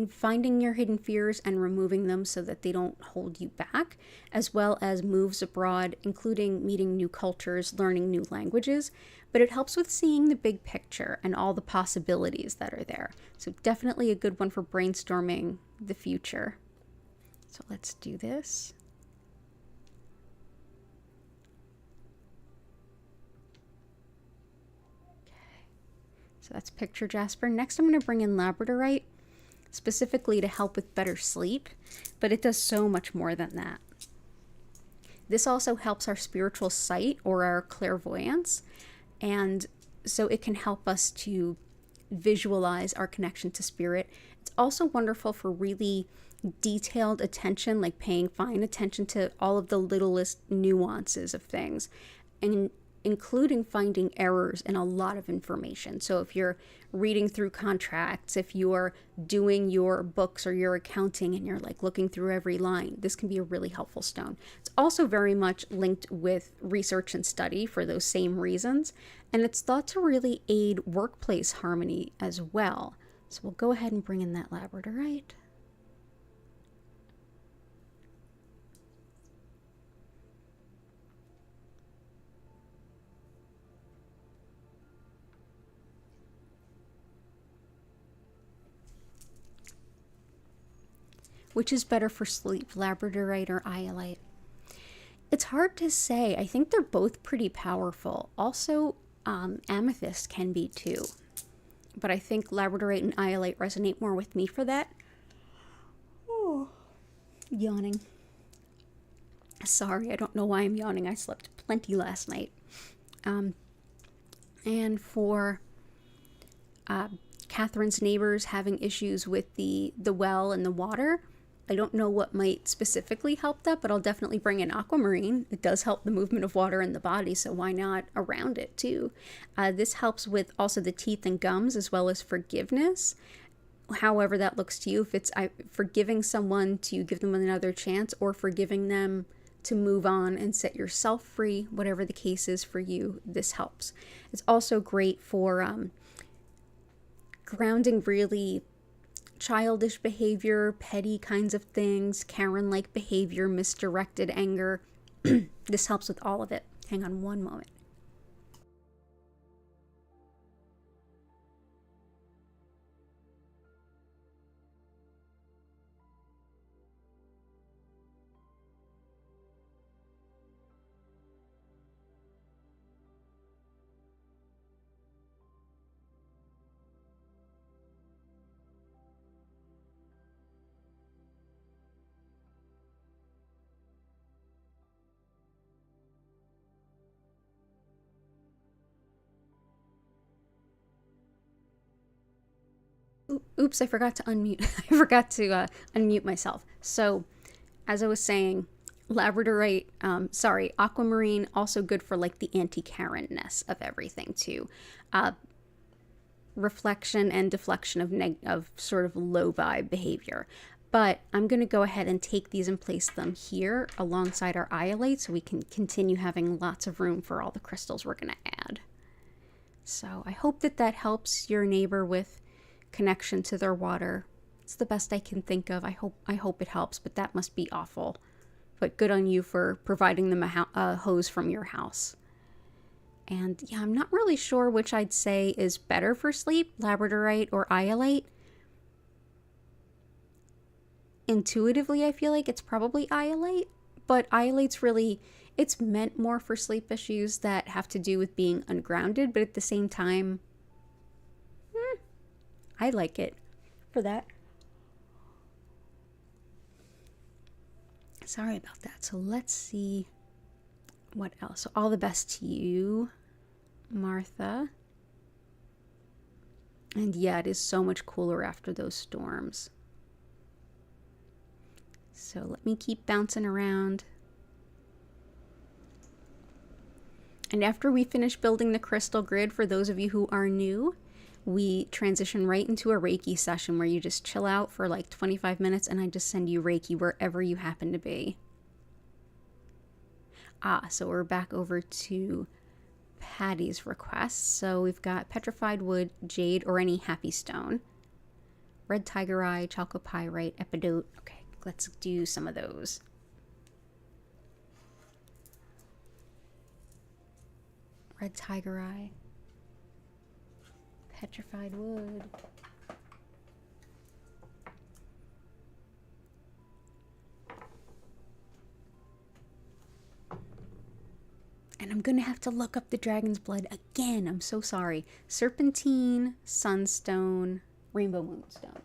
finding your hidden fears and removing them so that they don't hold you back, as well as moves abroad, including meeting new cultures, learning new languages. But it helps with seeing the big picture and all the possibilities that are there. So definitely a good one for brainstorming the future. So let's do this. Okay, so that's Picture Jasper. Next, I'm going to bring in Labradorite, specifically to help with better sleep, but it does so much more than that. This also helps our spiritual sight or our clairvoyance, and so it can help us to visualize our connection to spirit. It's also wonderful for really detailed attention, like paying fine attention to all of the littlest nuances of things, and including finding errors in a lot of information. So if you're reading through contracts, if you're doing your books or your accounting and you're like looking through every line, this can be a really helpful stone. It's also very much linked with research and study for those same reasons, and it's thought to really aid workplace harmony as well. So we'll go ahead and bring in that Labradorite. Which is better for sleep, Labradorite or Iolite? It's hard to say. I think they're both pretty powerful. Also, amethyst can be too. But I think Labradorite and Iolite resonate more with me for that. Oh, yawning. Sorry, I don't know why I'm yawning. I slept plenty last night. And for Catherine's neighbors having issues with the well and the water, I don't know what might specifically help that, but I'll definitely bring in aquamarine. It does help the movement of water in the body, so why not around it too? This helps with also the teeth and gums as well as forgiveness. However that looks to you, if it's forgiving someone to give them another chance or forgiving them to move on and set yourself free, whatever the case is for you, this helps. It's also great for grounding really childish behavior, petty kinds of things, Karen-like behavior, misdirected anger. This helps with all of it. Hang on one moment. Oops, I forgot to unmute. I forgot to unmute myself. So, as I was saying, labradorite, aquamarine, also good for like the anti-Karen-ness of everything too. Reflection and deflection of sort of low vibe behavior. But I'm going to go ahead and take these and place them here alongside our iolite so we can continue having lots of room for all the crystals we're going to add. So I hope that helps your neighbor with connection to their water. It's the best I can think of. I hope it helps, but that must be awful. But good on you for providing them a hose from your house. And yeah, I'm not really sure which I'd say is better for sleep, labradorite or iolite. Intuitively, I feel like it's probably iolite, but iolite's really, it's meant more for sleep issues that have to do with being ungrounded, but at the same time, I like it for that. Sorry about that. So let's see what else. So all the best to you, Martha. And yeah, it is so much cooler after those storms. So let me keep bouncing around. And after we finish building the crystal grid, for those of you who are new, we transition right into a Reiki session where you just chill out for like 25 minutes and I just send you Reiki wherever you happen to be. So we're back over to Patty's request. So we've got petrified wood, jade, or any happy stone. Red tiger eye, chalcopyrite, epidote. Okay, let's do some of those. Red tiger eye. Petrified wood. And I'm going to have to look up the dragon's blood again. I'm so sorry. Serpentine, sunstone, rainbow moonstone.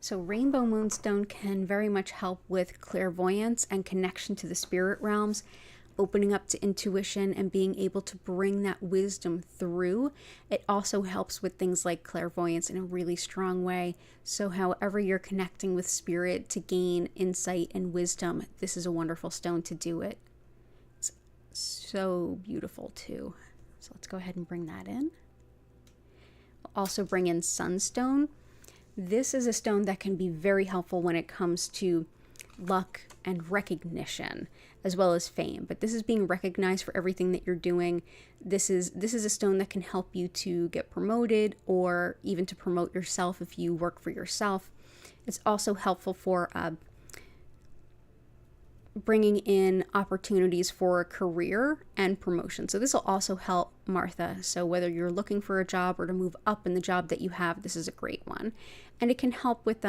So rainbow moonstone can very much help with clairvoyance and connection to the spirit realms, opening up to intuition and being able to bring that wisdom through. It also helps with things like clairvoyance in a really strong way. So however you're connecting with spirit to gain insight and wisdom, this is a wonderful stone to do it. It's so beautiful too. So let's go ahead and bring that in. We'll also bring in sunstone. This is a stone that can be very helpful when it comes to luck and recognition, as well as fame. But this is being recognized for everything that you're doing. This is a stone that can help you to get promoted or even to promote yourself if you work for yourself. It's also helpful for bringing in opportunities for a career and promotion. So this will also help Martha. So whether you're looking for a job or to move up in the job that you have, this is a great one. And it can help with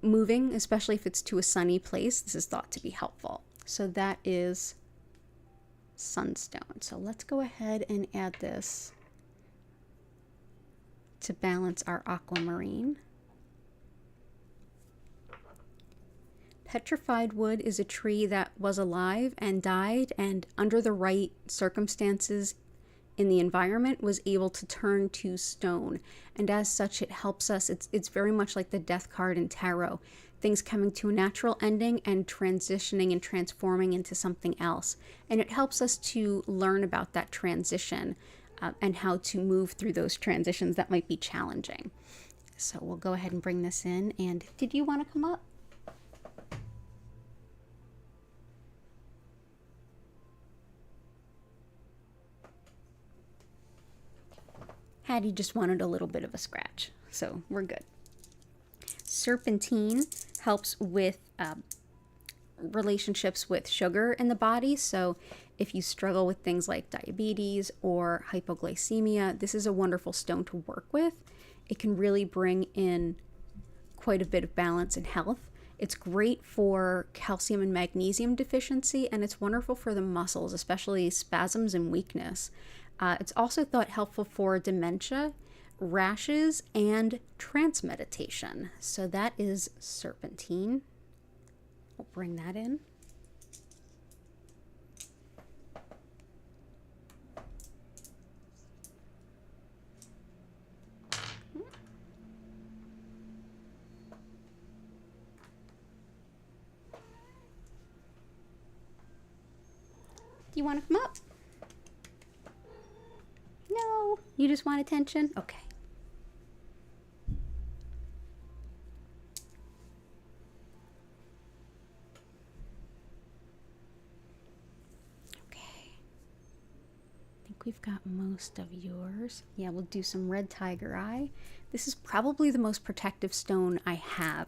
moving, especially if it's to a sunny place. This is thought to be helpful. So that is sunstone. So let's go ahead and add this to balance our aquamarine. Petrified wood is a tree that was alive and died, and under the right circumstances in the environment was able to turn to stone. And as such, it helps us. It's very much like the death card in tarot. Things coming to a natural ending and transitioning and transforming into something else. And it helps us to learn about that transition and how to move through those transitions that might be challenging. So we'll go ahead and bring this in. And did you want to come up? Hattie just wanted a little bit of a scratch, so we're good. Serpentine helps with relationships with sugar in the body. So if you struggle with things like diabetes or hypoglycemia, this is a wonderful stone to work with. It can really bring in quite a bit of balance and health. It's great for calcium and magnesium deficiency, and it's wonderful for the muscles, especially spasms and weakness. It's also thought helpful for dementia, rashes, and trance meditation. So that is serpentine. We'll bring that in. Do you want to come up? No. You just want attention? Okay. We've got most of yours. Yeah, we'll do some red tiger eye. This is probably the most protective stone I have.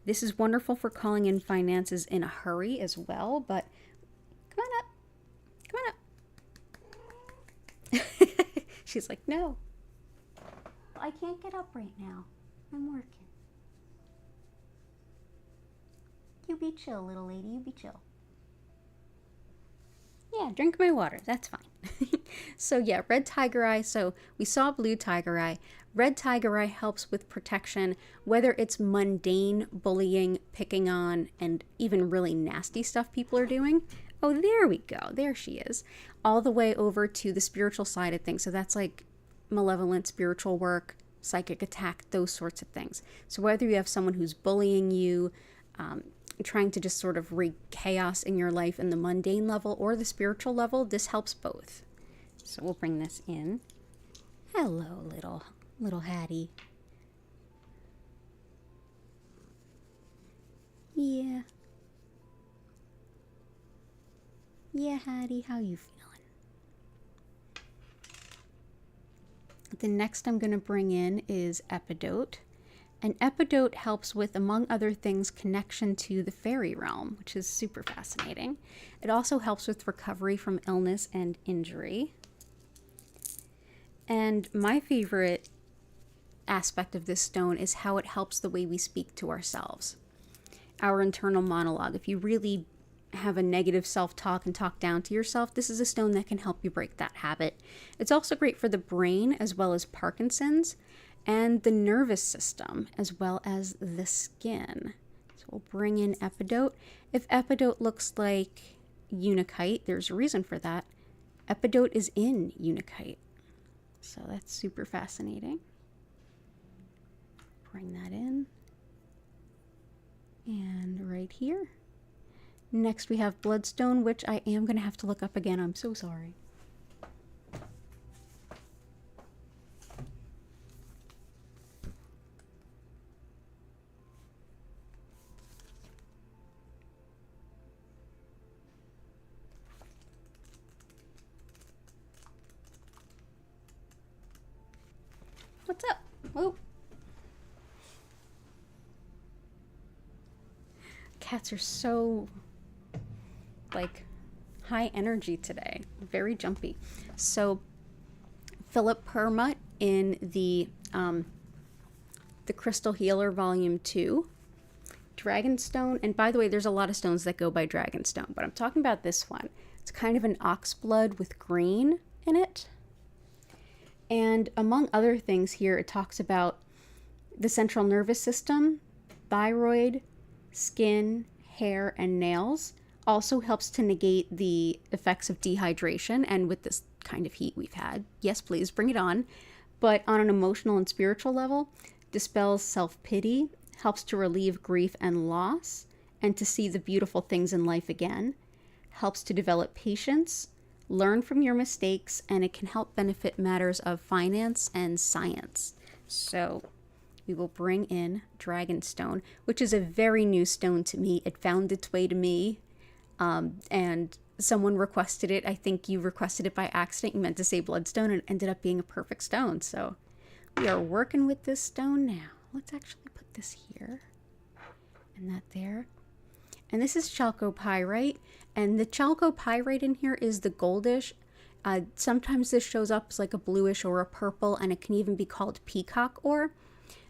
This is wonderful for calling in finances in a hurry as well, but come on up. Come on up. She's like, no. I can't get up right now. I'm working. You be chill, little lady. You be chill. Yeah, drink my water. That's fine. So yeah, red tiger eye. So we saw blue tiger eye. Red tiger eye helps with protection, whether it's mundane bullying, picking on, and even really nasty stuff people are doing. Oh, there we go. There she is. All the way over to the spiritual side of things. So that's like malevolent spiritual work, psychic attack, those sorts of things. So whether you have someone who's bullying you, trying to just sort of wreak chaos in your life in the mundane level or the spiritual level, this helps both. So we'll bring this in. Hello, little Hattie. Yeah. Yeah, Hattie, how you feeling? The next I'm going to bring in is Epidote. An epidote helps with, among other things, connection to the fairy realm, which is super fascinating. It also helps with recovery from illness and injury. And my favorite aspect of this stone is how it helps the way we speak to ourselves. Our internal monologue. If you really have a negative self-talk and talk down to yourself, this is a stone that can help you break that habit. It's also great for the brain as well as Parkinson's, and the nervous system, as well as the skin. So we'll bring in Epidote. If Epidote looks like Unakite, there's a reason for that. Epidote is in Unakite. So that's super fascinating. Bring that in. And right here. Next we have Bloodstone, which I am going to have to look up again. I'm so sorry. What's up? Whoa. Cats are so, like, high energy today. Very jumpy. So, Philip Permut in the Crystal Healer Volume 2. Dragonstone. And by the way, there's a lot of stones that go by Dragonstone, but I'm talking about this one. It's kind of an oxblood with green in it. And among other things here, it talks about the central nervous system, thyroid, skin, hair, and nails. Also helps to negate the effects of dehydration. And with this kind of heat we've had, yes, please bring it on. But on an emotional and spiritual level, dispels self-pity, helps to relieve grief and loss, and to see the beautiful things in life again. Helps to develop patience, learn from your mistakes, and it can help benefit matters of finance and science. So we will bring in Dragonstone, which is a very new stone to me. It found its way to me, and someone requested it. I think you requested it by accident. You meant to say Bloodstone, and it ended up being a perfect stone. So We are working with this stone now. Let's actually put this here and that there. And this is chalcopyrite. And the chalcopyrite in here is the goldish. Sometimes this shows up as like a bluish or a purple, and it can even be called peacock ore.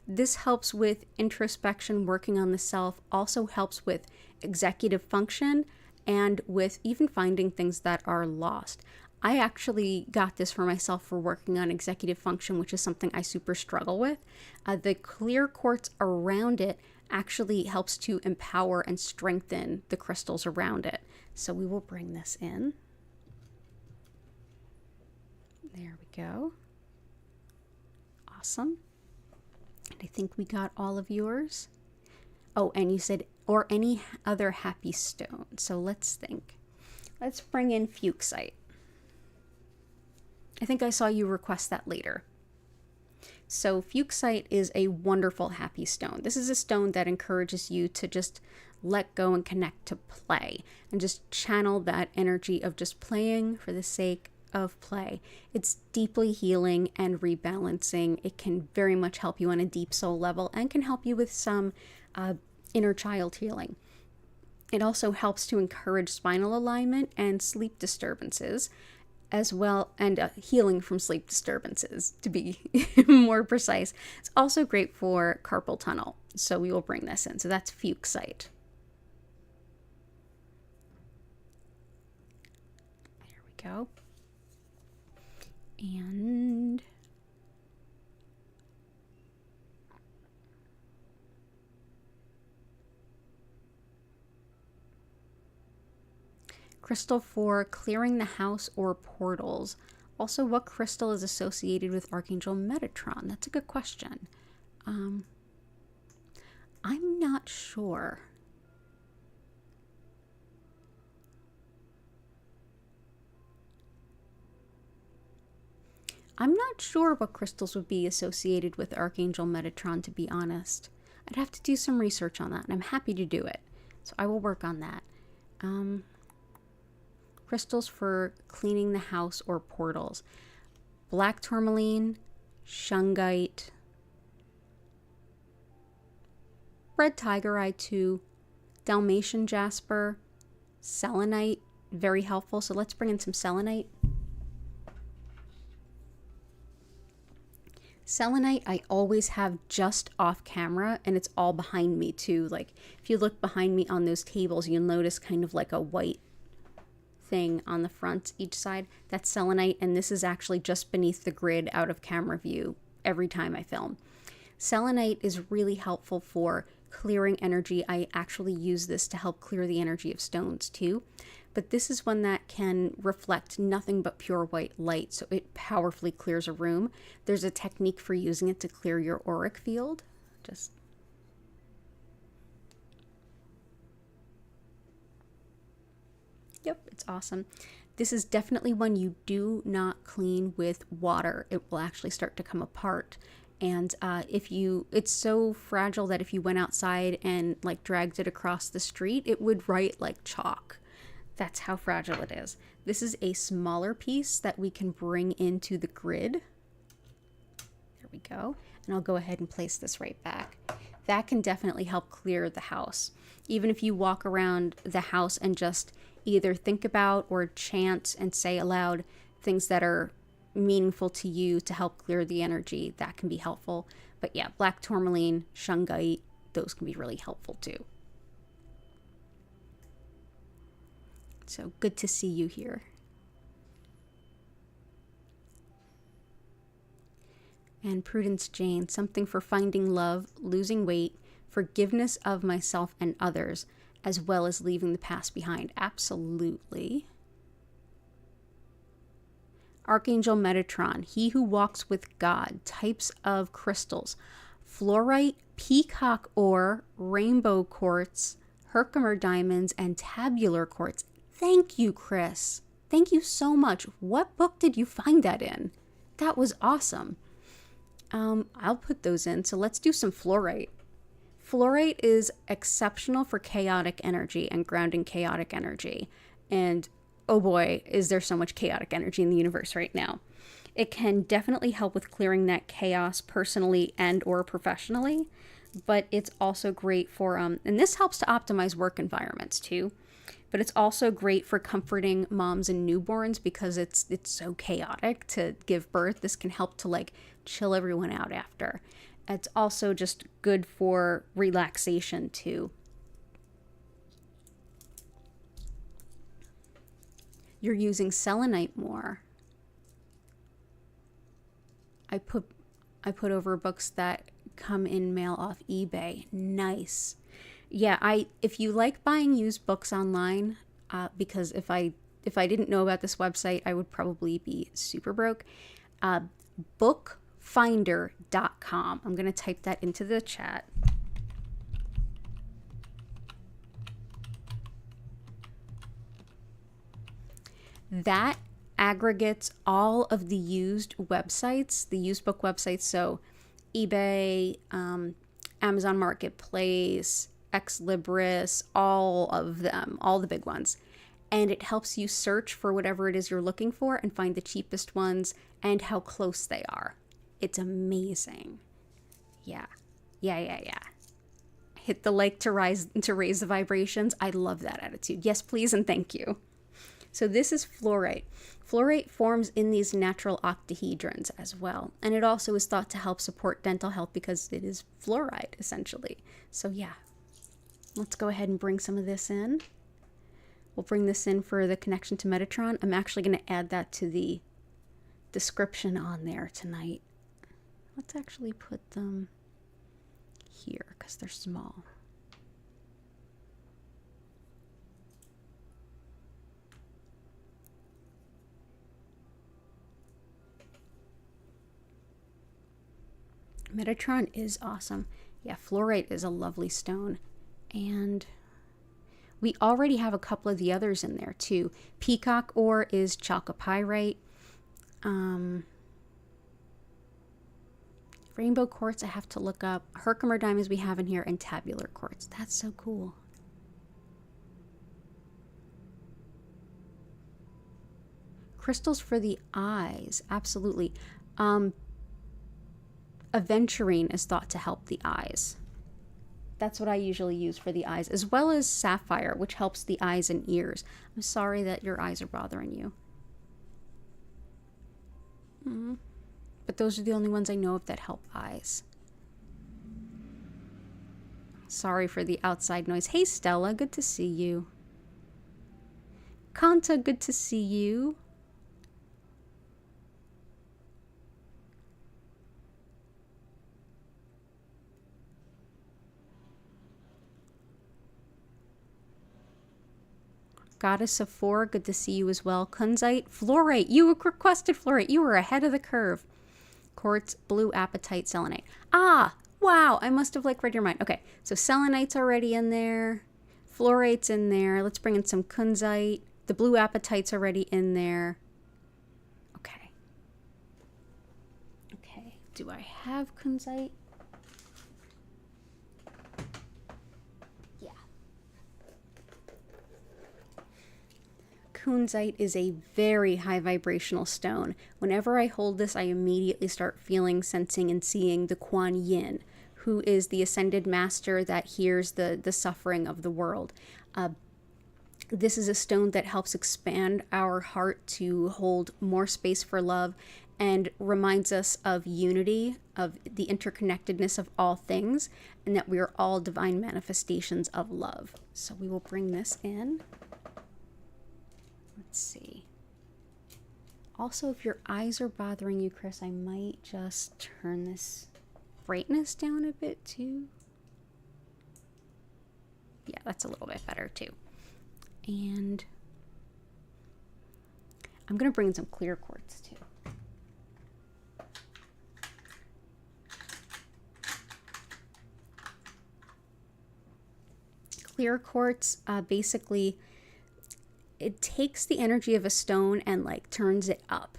This helps with introspection, working on the self, also helps with executive function, and with even finding things that are lost. I actually got this for myself for working on executive function, which is something I super struggle with. The clear quartz around it actually helps to empower and strengthen the crystals around it. So we will bring this in. There we go. Awesome. And I think we got all of yours. Oh, and you said, or any other happy stone. So let's think. Let's bring in fuchsite. I think I saw you request that later. So fuchsite is a wonderful happy stone. This is a stone that encourages you to just let go and connect to play and just channel that energy of just playing for the sake of play. It's deeply healing and rebalancing. It can very much help you on a deep soul level and can help you with some inner child healing. It also helps to encourage spinal alignment and sleep disturbances, as well, and healing from sleep disturbances, to be more precise. It's also great for carpal tunnel, so we will bring this in. So that's fuchsite. There we go. And crystal for clearing the house or portals. Also, what crystal is associated with Archangel Metatron? That's a good question. I'm not sure. I'm not sure what crystals would be associated with Archangel Metatron, to be honest. I'd have to do some research on that, and I'm happy to do it. So I will work on that. Crystals for cleaning the house or portals. Black tourmaline, shungite, red tiger eye 2, Dalmatian jasper, selenite, very helpful. So let's bring in some selenite. Selenite I always have just off camera, and it's all behind me too. Like if you look behind me on those tables, you'll notice kind of like a white thing on the front each side. That's selenite, and this is actually just beneath the grid out of camera view every time I film. Selenite is really helpful for clearing energy. I actually use this to help clear the energy of stones too. But this is one that can reflect nothing but pure white light, so it powerfully clears a room. There's a technique for using it to clear your auric field. Yep, it's awesome. This is definitely one you do not clean with water. It will actually start to come apart. And it's so fragile that if you went outside and like dragged it across the street, it would write like chalk. That's how fragile it is. This is a smaller piece that we can bring into the grid. There we go. And I'll go ahead and place this right back. That can definitely help clear the house. Even if you walk around the house and just either think about or chant and say aloud things that are meaningful to you to help clear the energy, that can be helpful. But yeah, black tourmaline, shungite, those can be really helpful too. So good to see you here. And Prudence Jane, something for finding love, losing weight, forgiveness of myself and others, as well as leaving the past behind. Absolutely. Archangel Metatron, he who walks with God, types of crystals, fluorite, peacock ore, rainbow quartz, Herkimer diamonds, and tabular quartz. Thank you, Chris. Thank you so much. What book did you find that in? That was awesome. I'll put those in. So let's do some fluorite. Fluorite is exceptional for chaotic energy and grounding chaotic energy. And oh boy, is there so much chaotic energy in the universe right now. It can definitely help with clearing that chaos personally and or professionally, but it's also great for, and this helps to optimize work environments too. But it's also great for comforting moms and newborns because it's so chaotic to give birth. This can help to like chill everyone out after. It's also just good for relaxation too. You're using selenite more. I put over books that come in mail off eBay. Nice. Yeah, if you like buying used books online, because if I didn't know about this website, I would probably be super broke. Bookfinder.com. I'm going to type that into the chat. That aggregates all of the used websites, the used book websites. So eBay, Amazon Marketplace, Ex Libris, all of them, all the big ones. And it helps you search for whatever it is you're looking for and find the cheapest ones and how close they are. It's amazing. Yeah. Hit the like to raise the vibrations. I love that attitude. Yes, please and thank you. So this is fluorite. Fluorite forms in these natural octahedrons as well. And it also is thought to help support dental health because it is fluoride, essentially. So yeah, let's go ahead and bring some of this in. We'll bring this in for the connection to Metatron. I'm actually going to add that to the description on there tonight. Let's actually put them here because they're small. Metatron is awesome. Yeah, fluorite is a lovely stone. And we already have a couple of the others in there too. Peacock ore is chalcopyrite. Rainbow quartz I have to look up. Herkimer diamonds we have in here, and tabular quartz. That's so cool. Crystals for the eyes, absolutely. Aventurine is thought to help the eyes. That's what I usually use for the eyes, as well as sapphire, which helps the eyes and ears. I'm sorry that your eyes are bothering you. But those are the only ones I know of that help eyes. Sorry for the outside noise. Hey Stella, good to see you. Kanta, good to see you. Goddess of Four, good to see you as well. Kunzite, fluorite. You requested fluorite. You were ahead of the curve. Quartz, blue apatite, selenite. Ah, wow. I must have read your mind. Okay, so selenite's already in there. Fluorite's in there. Let's bring in some kunzite. The blue apatite's already in there. Okay. Okay, do I have kunzite? Kunzite is a very high vibrational stone. Whenever I hold this, I immediately start feeling, sensing, and seeing the Kuan Yin, who is the ascended master that hears the suffering of the world. This is a stone that helps expand our heart to hold more space for love and reminds us of unity, of the interconnectedness of all things, and that we are all divine manifestations of love. So we will bring this in. Let's see. Also, if your eyes are bothering you, Chris, I might just turn this brightness down a bit too. Yeah, that's a little bit better too. And I'm going to bring in some clear quartz too. Clear quartz basically, it takes the energy of a stone and turns it up.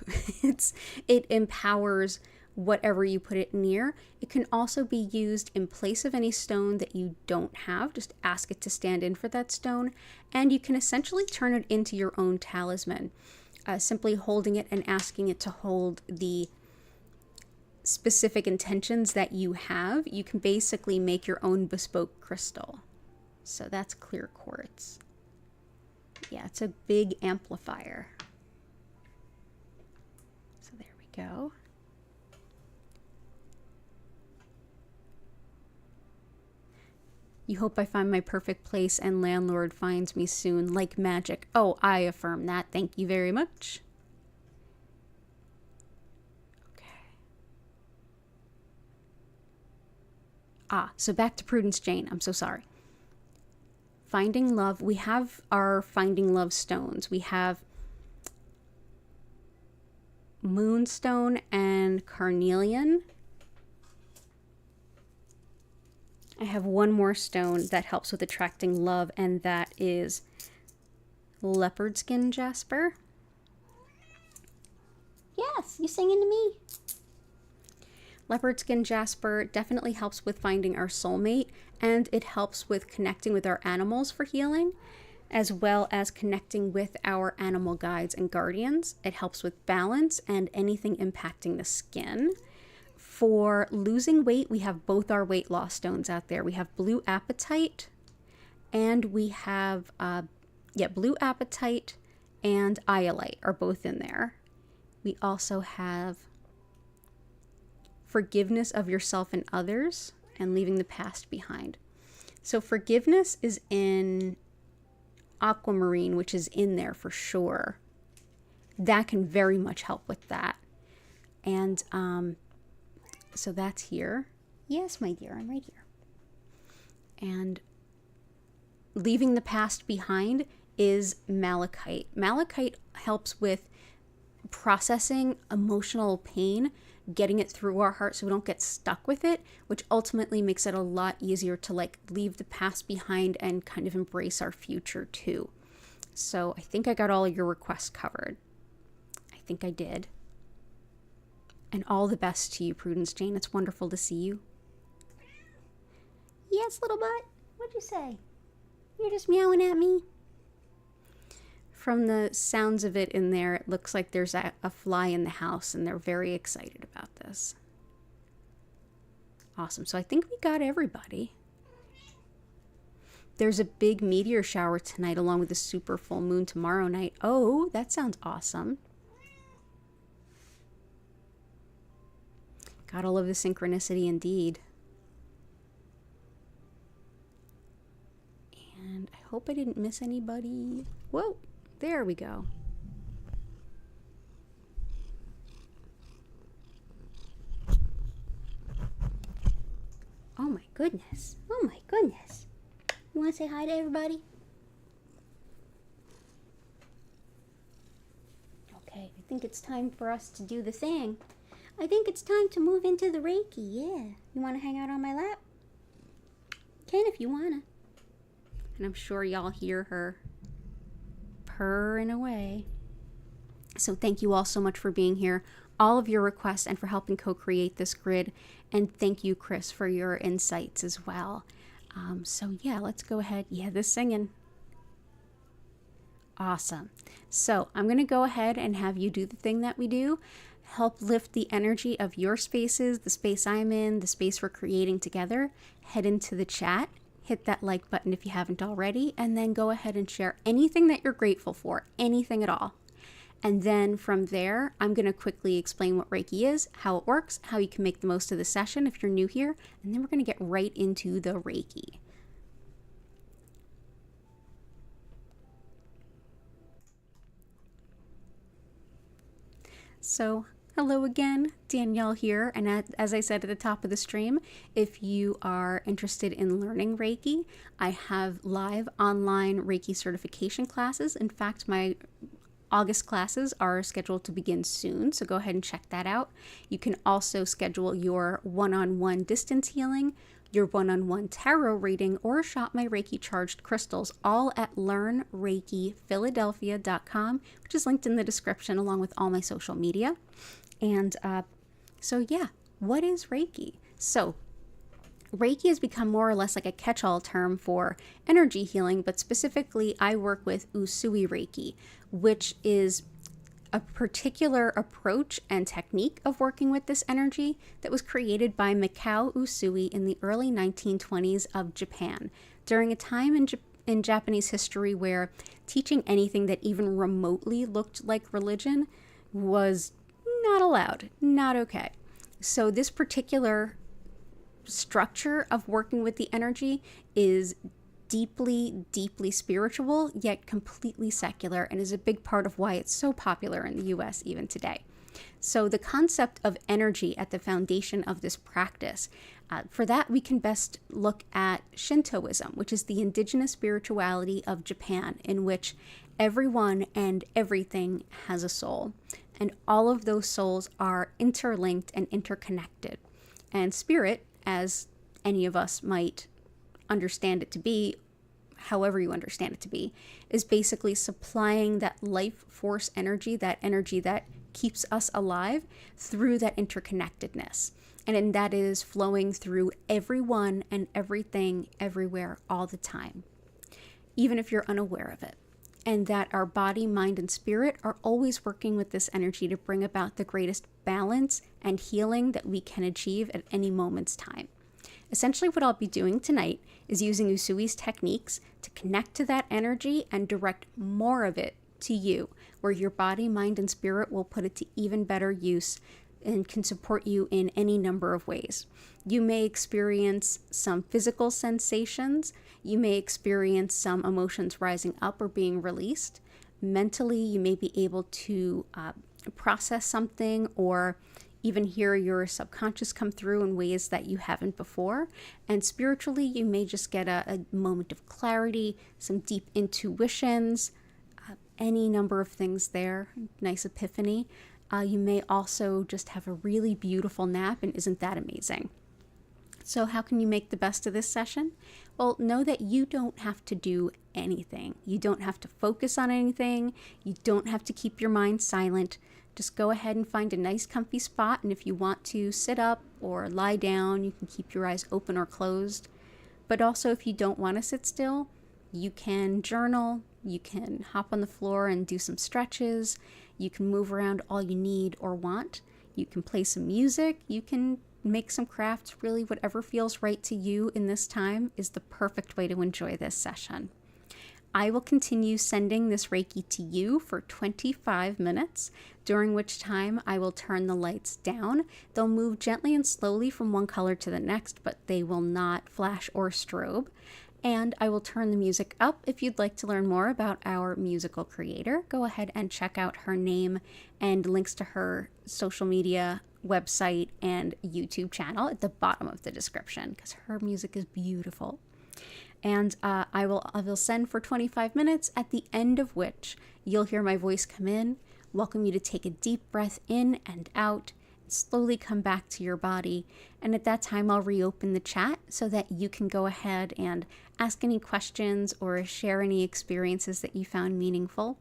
It empowers whatever you put it near. It can also be used in place of any stone that you don't have. Just ask it to stand in for that stone, and you can essentially turn it into your own talisman. simply holding it and asking it to hold the specific intentions that you have, you can basically make your own bespoke crystal. So that's clear quartz. Yeah, it's a big amplifier. So there we go. You hope I find my perfect place and landlord finds me soon, like magic. Oh, I affirm that. Thank you very much. So back to Prudence Jane. I'm so sorry. Finding love. We have our finding love stones. We have moonstone and carnelian. I have one more stone that helps with attracting love, and that is leopard skin jasper. Yes, you singing to me? Leopard skin jasper definitely helps with finding our soulmate, and it helps with connecting with our animals for healing, as well as connecting with our animal guides and guardians. It helps with balance and anything impacting the skin. For losing weight, we have both our weight loss stones out there. We have blue apatite, and we have blue apatite and iolite are both in there. We also have forgiveness of yourself and others, and leaving the past behind. So forgiveness is in aquamarine, which is in there for sure. That can very much help with that. And so that's here. Yes, my dear, I'm right here. And leaving the past behind is malachite. Malachite helps with processing emotional pain, getting it through our heart so we don't get stuck with it, which ultimately makes it a lot easier to like leave the past behind and kind of embrace our future too. So I think I got all of your requests covered. I think I did. And all the best to you, Prudence Jane. It's wonderful to see you. Yes, little butt. What'd you say? You're just meowing at me? From the sounds of it in there, it looks like there's a fly in the house, and they're very excited about this. Awesome. So I think we got everybody. There's a big meteor shower tonight along with a super full moon tomorrow night. Oh, that sounds awesome. Got all of the synchronicity indeed. And I hope I didn't miss anybody. Whoa. There we go. Oh my goodness. Oh my goodness. You want to say hi to everybody? Okay, I think it's time for us to do the thing. I think it's time to move into the Reiki, yeah. You want to hang out on my lap? Can if you want to. And I'm sure y'all hear her purring away. So thank you all so much for being here, all of your requests, and for helping co-create this grid. And thank you, Chris, for your insights as well. So yeah, let's go ahead. Yeah, this singing. Awesome. So I'm going to go ahead and have you do the thing that we do. Help lift the energy of your spaces, the space I'm in, the space we're creating together. Head into the chat. Hit that like button if you haven't already, and then go ahead and share anything that you're grateful for, anything at all. And then from there, I'm going to quickly explain what Reiki is, how it works, how you can make the most of the session if you're new here, and then we're going to get right into the Reiki. So, hello again, Danielle here, and as I said at the top of the stream, if you are interested in learning Reiki, I have live online Reiki certification classes. In fact, my August classes are scheduled to begin soon, so go ahead and check that out. You can also schedule your one-on-one distance healing, your one-on-one tarot reading, or shop my Reiki charged crystals, all at learnreikiphiladelphia.com, which is linked in the description along with all my social media. And so yeah, what is Reiki? So Reiki has become more or less like a catch-all term for energy healing, but specifically I work with Usui Reiki, which is a particular approach and technique of working with this energy that was created by Mikao Usui in the early 1920s of Japan, during a time in Japanese history where teaching anything that even remotely looked like religion was not allowed, not okay. So this particular structure of working with the energy is deeply, deeply spiritual, yet completely secular, and is a big part of why it's so popular in the US even today. So the concept of energy at the foundation of this practice, for that we can best look at Shintoism, which is the indigenous spirituality of Japan, in which everyone and everything has a soul, and all of those souls are interlinked and interconnected. And spirit, as any of us might understand it to be, however you understand it to be, is basically supplying that life force energy that keeps us alive through that interconnectedness. And that is flowing through everyone and everything, everywhere, all the time, even if you're unaware of it. And that our body, mind, and spirit are always working with this energy to bring about the greatest balance and healing that we can achieve at any moment's time. Essentially, what I'll be doing tonight is using Usui's techniques to connect to that energy and direct more of it to you, where your body, mind, and spirit will put it to even better use and can support you in any number of ways. You may experience some physical sensations. You may experience some emotions rising up or being released. Mentally, you may be able to process something or even hear your subconscious come through in ways that you haven't before. And spiritually, you may just get a moment of clarity, some deep intuitions, any number of things there, nice epiphany. You may also just have a really beautiful nap, and isn't that amazing? So how can you make the best of this session? Well, know that you don't have to do anything. You don't have to focus on anything. You don't have to keep your mind silent. Just go ahead and find a nice comfy spot, and if you want to sit up or lie down, you can keep your eyes open or closed. But also, if you don't want to sit still, you can journal, you can hop on the floor and do some stretches, you can move around all you need or want, you can play some music, you can make some crafts. Really, whatever feels right to you in this time is the perfect way to enjoy this session. I will continue sending this Reiki to you for 25 minutes, during which time I will turn the lights down. They'll move gently and slowly from one color to the next, but they will not flash or strobe. And I will turn the music up. If you'd like to learn more about our musical creator, go ahead and check out her name and links to her social media, website, and YouTube channel at the bottom of the description, because her music is beautiful. And I will send for 25 minutes, at the end of which you'll hear my voice come in, welcome you to take a deep breath in and out, slowly come back to your body. And at that time, I'll reopen the chat so that you can go ahead and ask any questions or share any experiences that you found meaningful.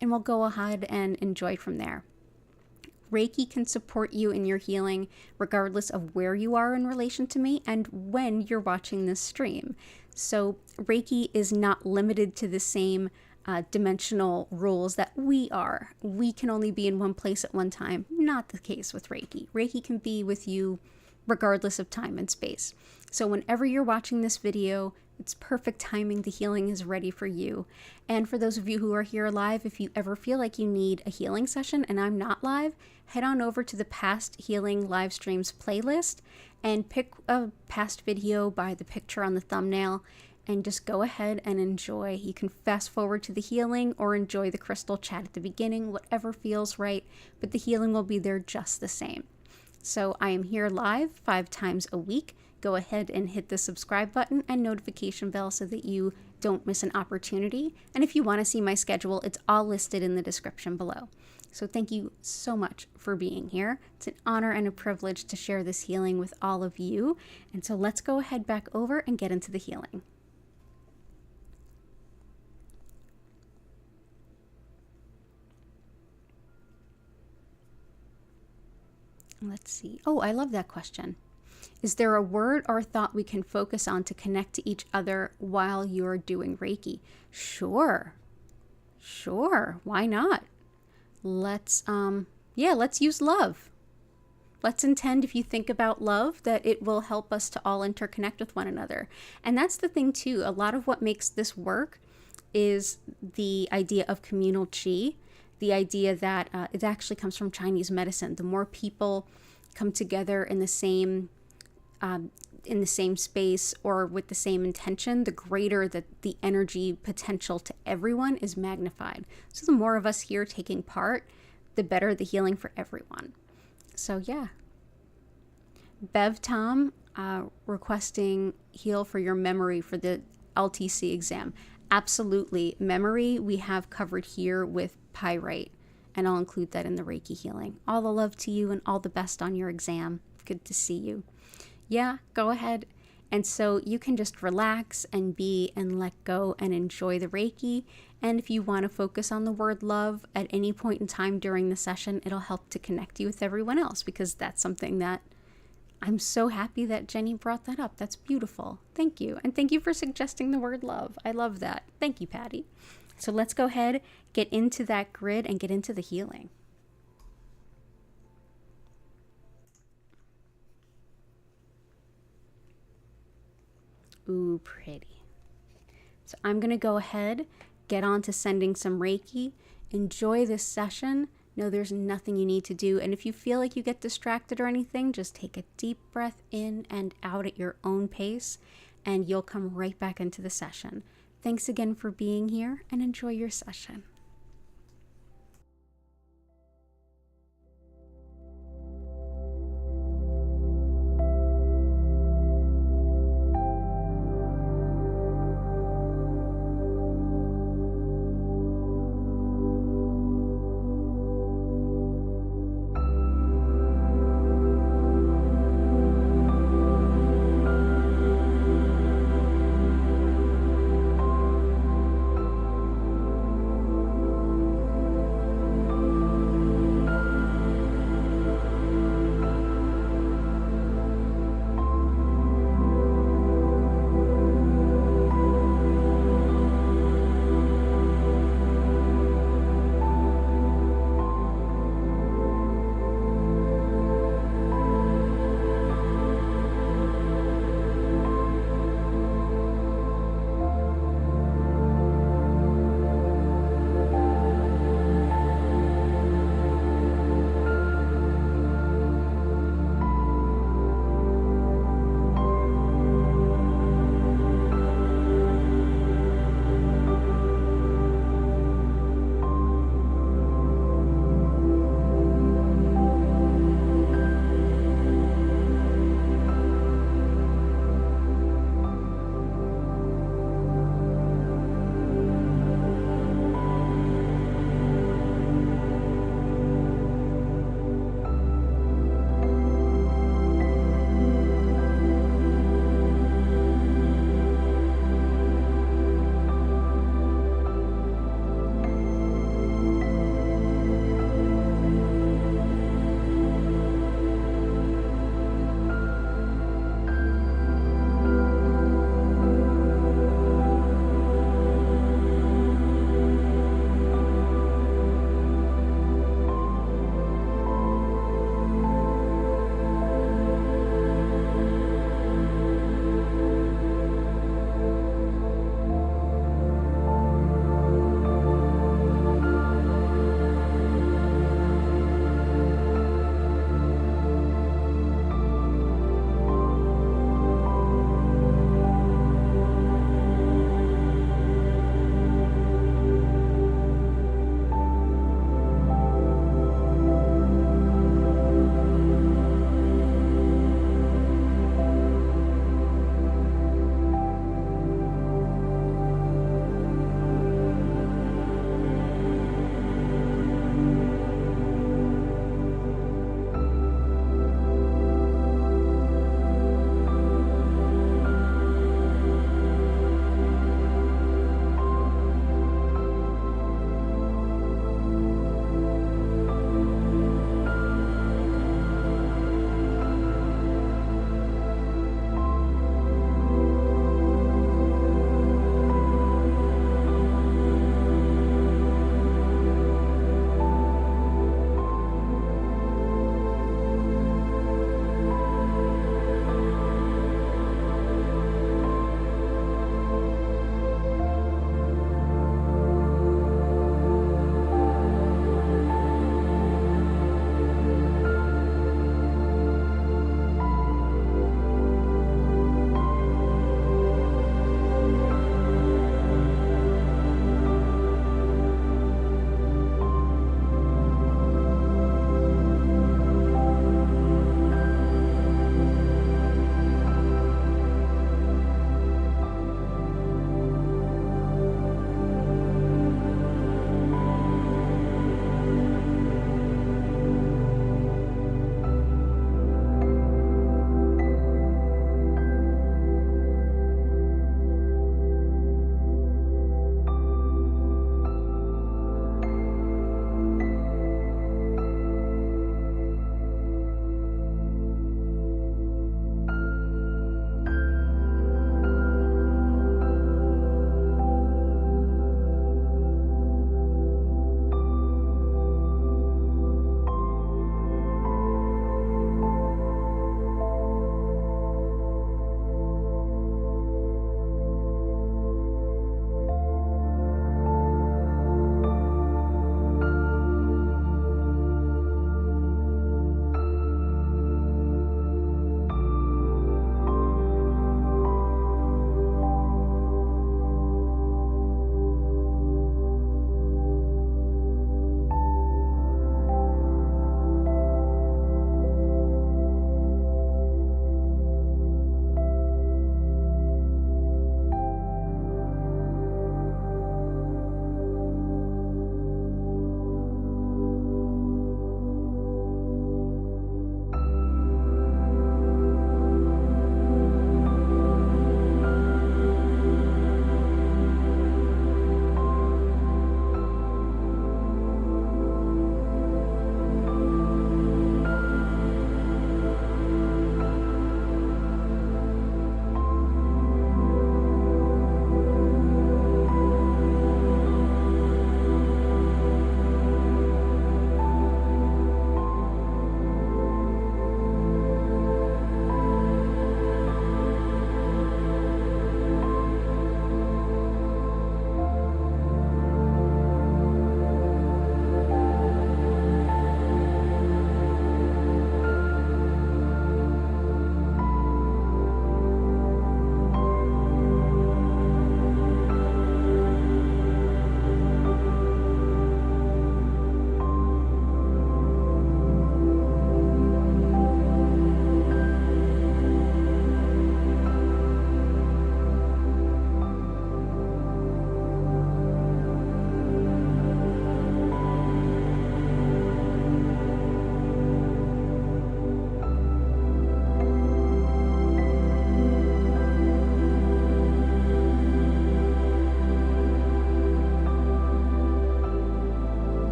And we'll go ahead and enjoy from there. Reiki can support you in your healing regardless of where you are in relation to me and when you're watching this stream. So Reiki is not limited to the same dimensional rules that we are. We can only be in one place at one time. Not the case with Reiki. Reiki can be with you regardless of time and space. So whenever you're watching this video, it's perfect timing. The healing is ready for you. And for those of you who are here live, if you ever feel like you need a healing session and I'm not live, head on over to the past healing live streams playlist and pick a past video by the picture on the thumbnail and just go ahead and enjoy. You can fast forward to the healing or enjoy the crystal chat at the beginning, whatever feels right, but the healing will be there just the same. So I am here live 5 times a week. Go ahead and hit the subscribe button and notification bell so that you don't miss an opportunity. And if you want to see my schedule, it's all listed in the description below. So thank you so much for being here. It's an honor and a privilege to share this healing with all of you. And so let's go ahead back over and get into the healing. Let's see. Oh, I love that question. Is there a word or thought we can focus on to connect to each other while you're doing Reiki? Sure. Why not? let's use love. Let's intend, if you think about love, that it will help us to all interconnect with one another. And that's the thing too. A lot of what makes this work is the idea of communal chi, the idea that it actually comes from Chinese medicine. The more people come together in the same space or with the same intention, the greater that the energy potential to everyone is magnified. So the more of us here taking part, the better the healing for everyone. So yeah. Bev Tom requesting heal for your memory for the LTC exam. Absolutely. Memory we have covered here with pyrite, and I'll include that in the Reiki healing. All the love to you and all the best on your exam. Good to see you. Yeah, go ahead. And so you can just relax and be and let go and enjoy the Reiki. And if you want to focus on the word love at any point in time during the session, it'll help to connect you with everyone else, because that's something that I'm so happy that Jenny brought that up. That's beautiful. Thank you. And thank you for suggesting the word love. I love that. Thank you, Patty. So let's go ahead, get into that grid and get into the healing. Ooh, pretty. So I'm going to go ahead, get on to sending some Reiki. Enjoy this session. No, there's nothing you need to do. And if you feel like you get distracted or anything, just take a deep breath in and out at your own pace, and you'll come right back into the session. Thanks again for being here, and enjoy your session.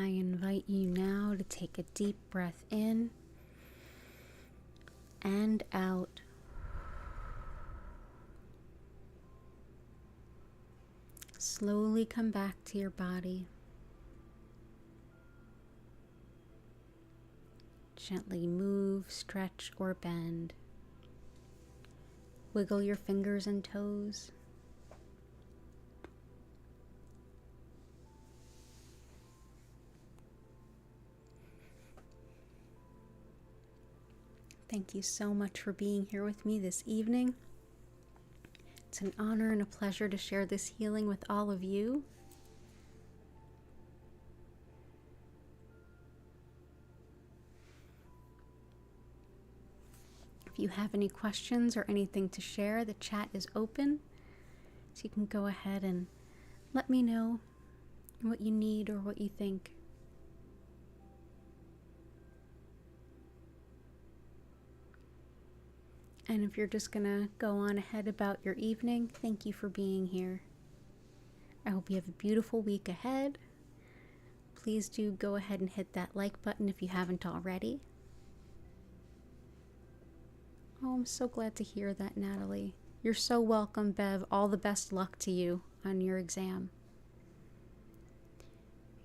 I invite you now to take a deep breath in and out. Slowly come back to your body. Gently move, stretch, or bend. Wiggle your fingers and toes. Thank you so much for being here with me this evening. It's an honor and a pleasure to share this healing with all of you. If you have any questions or anything to share, the chat is open. So you can go ahead and let me know what you need or what you think. And if you're just gonna go on ahead about your evening, thank you for being here. I hope you have a beautiful week ahead. Please do go ahead and hit that like button if you haven't already. Oh, I'm so glad to hear that, Natalie. You're so welcome, Bev. All the best luck to you on your exam.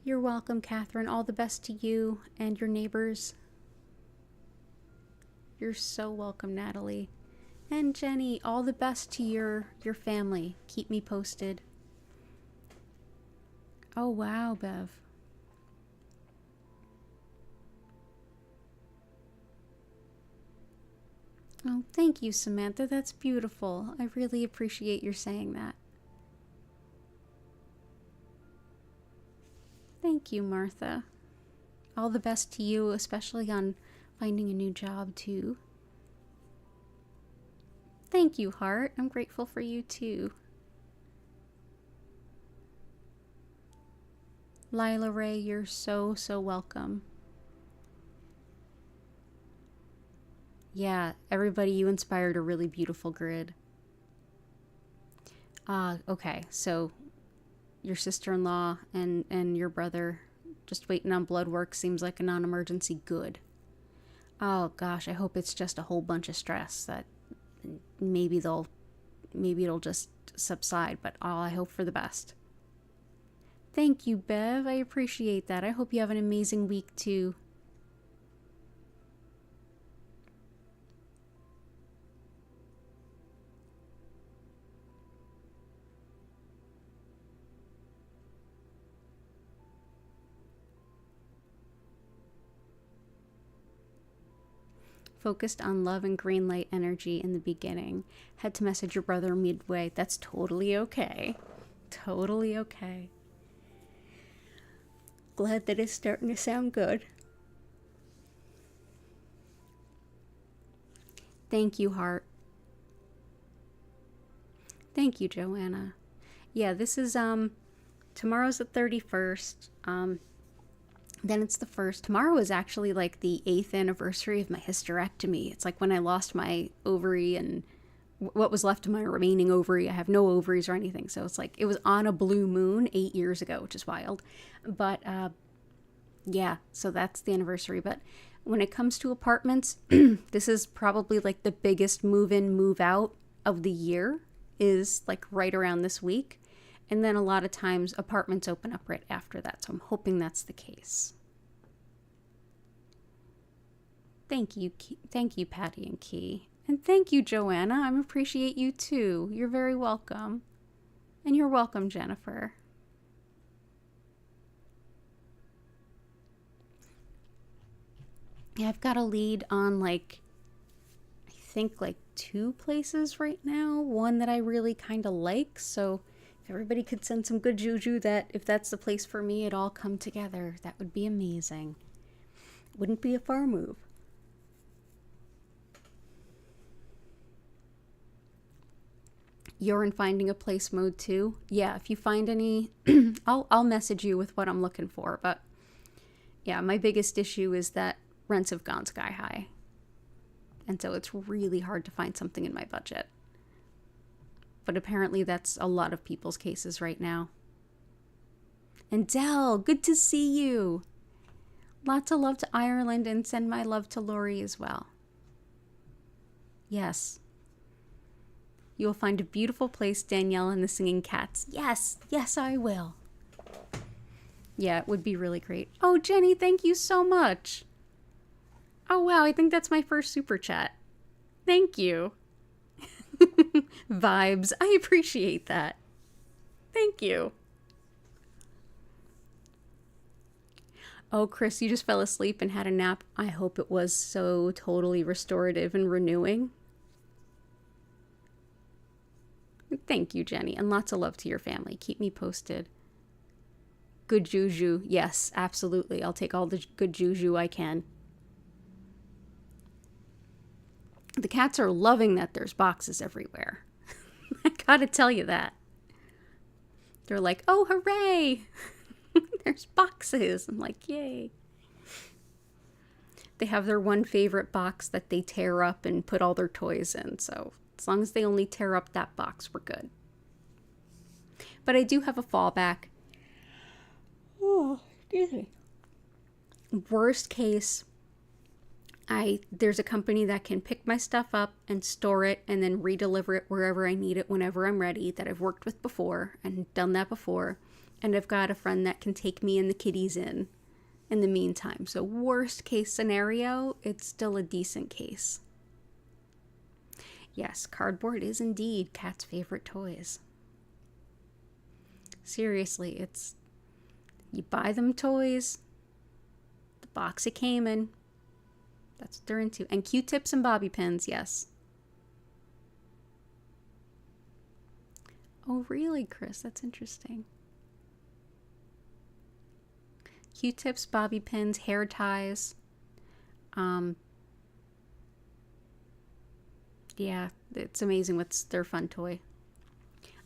You're welcome, Catherine. All the best to you and your neighbors. You're so welcome, Natalie. And Jenny, all the best to your family. Keep me posted. Oh, wow, Bev. Oh, thank you, Samantha. That's beautiful. I really appreciate your saying that. Thank you, Martha. All the best to you, especially on finding a new job, too. Thank you, Heart. I'm grateful for you, too. Lila Ray, you're so welcome. Yeah, everybody, you inspired a really beautiful grid. Okay, so your sister-in-law and your brother just waiting on blood work seems like a non-emergency. Good. Oh gosh, I hope it's just a whole bunch of stress that maybe it'll just subside, but I hope for the best. Thank you, Bev. I appreciate that. I hope you have an amazing week too. Focused on love and green light energy in the beginning. Had to message your brother midway. That's totally okay. Totally okay. Glad that it's starting to sound good. Thank you, Heart. Thank you, Joanna. Yeah, this is tomorrow's the 31st. Then it's the 1st. Tomorrow is actually like the 8th anniversary of my hysterectomy. It's like when I lost my ovary and what was left of my remaining ovary. I have no ovaries or anything. So it's like it was on a blue moon 8 years ago, which is wild. But yeah, so that's the anniversary. But when it comes to apartments, this is probably like the biggest move in, move out of the year is like right around this week. And then a lot of times apartments open up right after that. So I'm hoping that's the case. Thank you, Patty and Key. And thank you, Joanna. I appreciate you too. You're very welcome. And you're welcome, Jennifer. Yeah, I've got a lead on I think 2 places right now. One that I really kind of like. So if everybody could send some good juju that if that's the place for me, it all come together. That would be amazing. Wouldn't be a far move. You're in finding a place mode too? Yeah, if you find any, I'll message you with what I'm looking for. But yeah, my biggest issue is that rents have gone sky high. And so it's really hard to find something in my budget. But apparently that's a lot of people's cases right now. And Dell, good to see you. Lots of love to Ireland, and send my love to Lori as well. Yes. You'll find a beautiful place, Danielle and the Singing Cats. Yes, yes, I will. Yeah, it would be really great. Oh, Jenny, thank you so much. Oh, wow, I think that's my first super chat. Thank you. Vibes. I appreciate that. Thank you. Oh, Chris, you just fell asleep and had a nap. I hope it was so totally restorative and renewing. Thank you, Jenny, and lots of love to your family. Keep me posted. Good juju. Yes, absolutely. I'll take all the good juju I can. The cats are loving that there's boxes everywhere. I gotta tell you that. They're like, oh, hooray! There's boxes. I'm like, yay. They have their one favorite box that they tear up and put all their toys in. So as long as they only tear up that box, we're good. But I do have a fallback. Oh, excuse me. Worst case, there's a company that can pick my stuff up and store it and then redeliver it wherever I need it whenever I'm ready, that I've worked with before and done that before. And I've got a friend that can take me and the kitties in the meantime. So worst case scenario, it's still a decent case. Yes, cardboard is indeed Cat's favorite toys. Seriously, you buy them toys, the box it came in, that's what they're into. And Q-tips and bobby pins, yes. Oh, really, Chris? That's interesting. Q-tips, bobby pins, hair ties. Yeah, it's amazing what's their fun toy.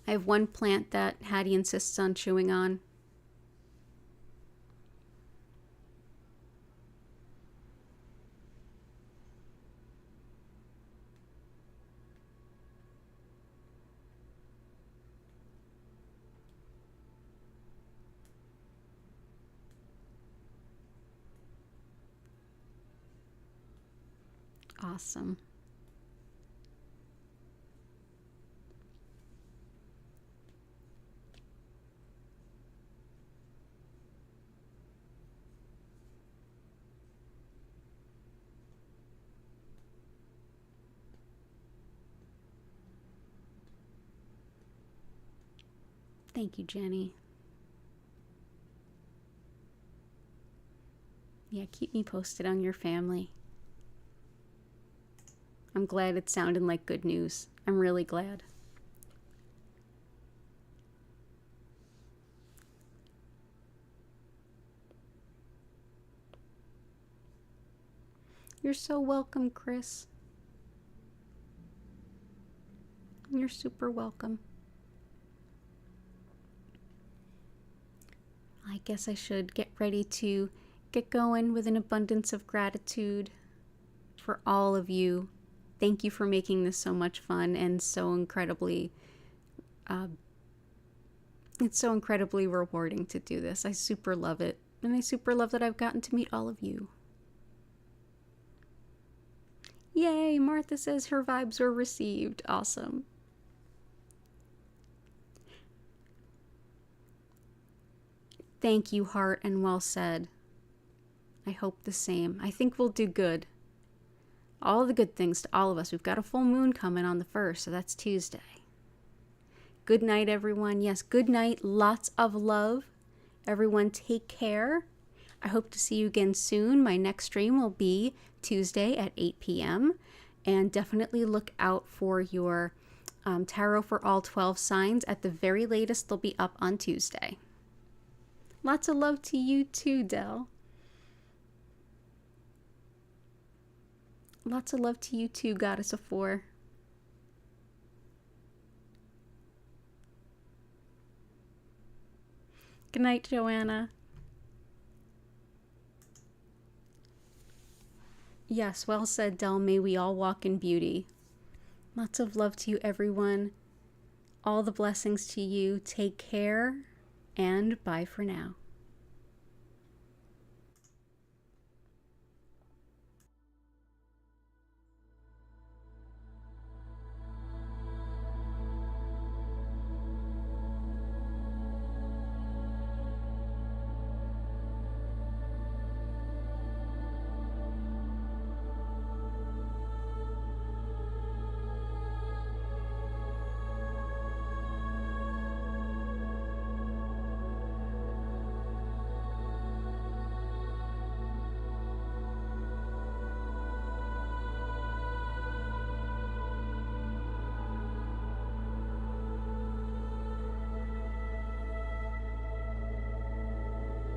I have one plant that Hattie insists on chewing on. Awesome. Thank you, Jenny. Yeah, keep me posted on your family. I'm glad it's sounding like good news. I'm really glad. You're so welcome, Chris. You're super welcome. I guess I should get ready to get going with an abundance of gratitude for all of you. Thank you for making this so much fun and so incredibly, it's so incredibly rewarding to do this. I super love it. And I super love that I've gotten to meet all of you. Yay, Martha says her vibes were received. Awesome. Thank you, Heart, and well said. I hope the same. I think we'll do good. All the good things to all of us. We've got a full moon coming on the 1st, so that's Tuesday. Good night, everyone. Yes, good night. Lots of love. Everyone take care. I hope to see you again soon. My next stream will be Tuesday at 8 p.m. And definitely look out for your Tarot for all 12 signs. At the very latest, they'll be up on Tuesday. Lots of love to you too, Dell. Lots of love to you too, Goddess of Four. Good night, Joanna. Yes, well said, Dell. May we all walk in beauty. Lots of love to you, everyone. All the blessings to you. Take care, and bye for now.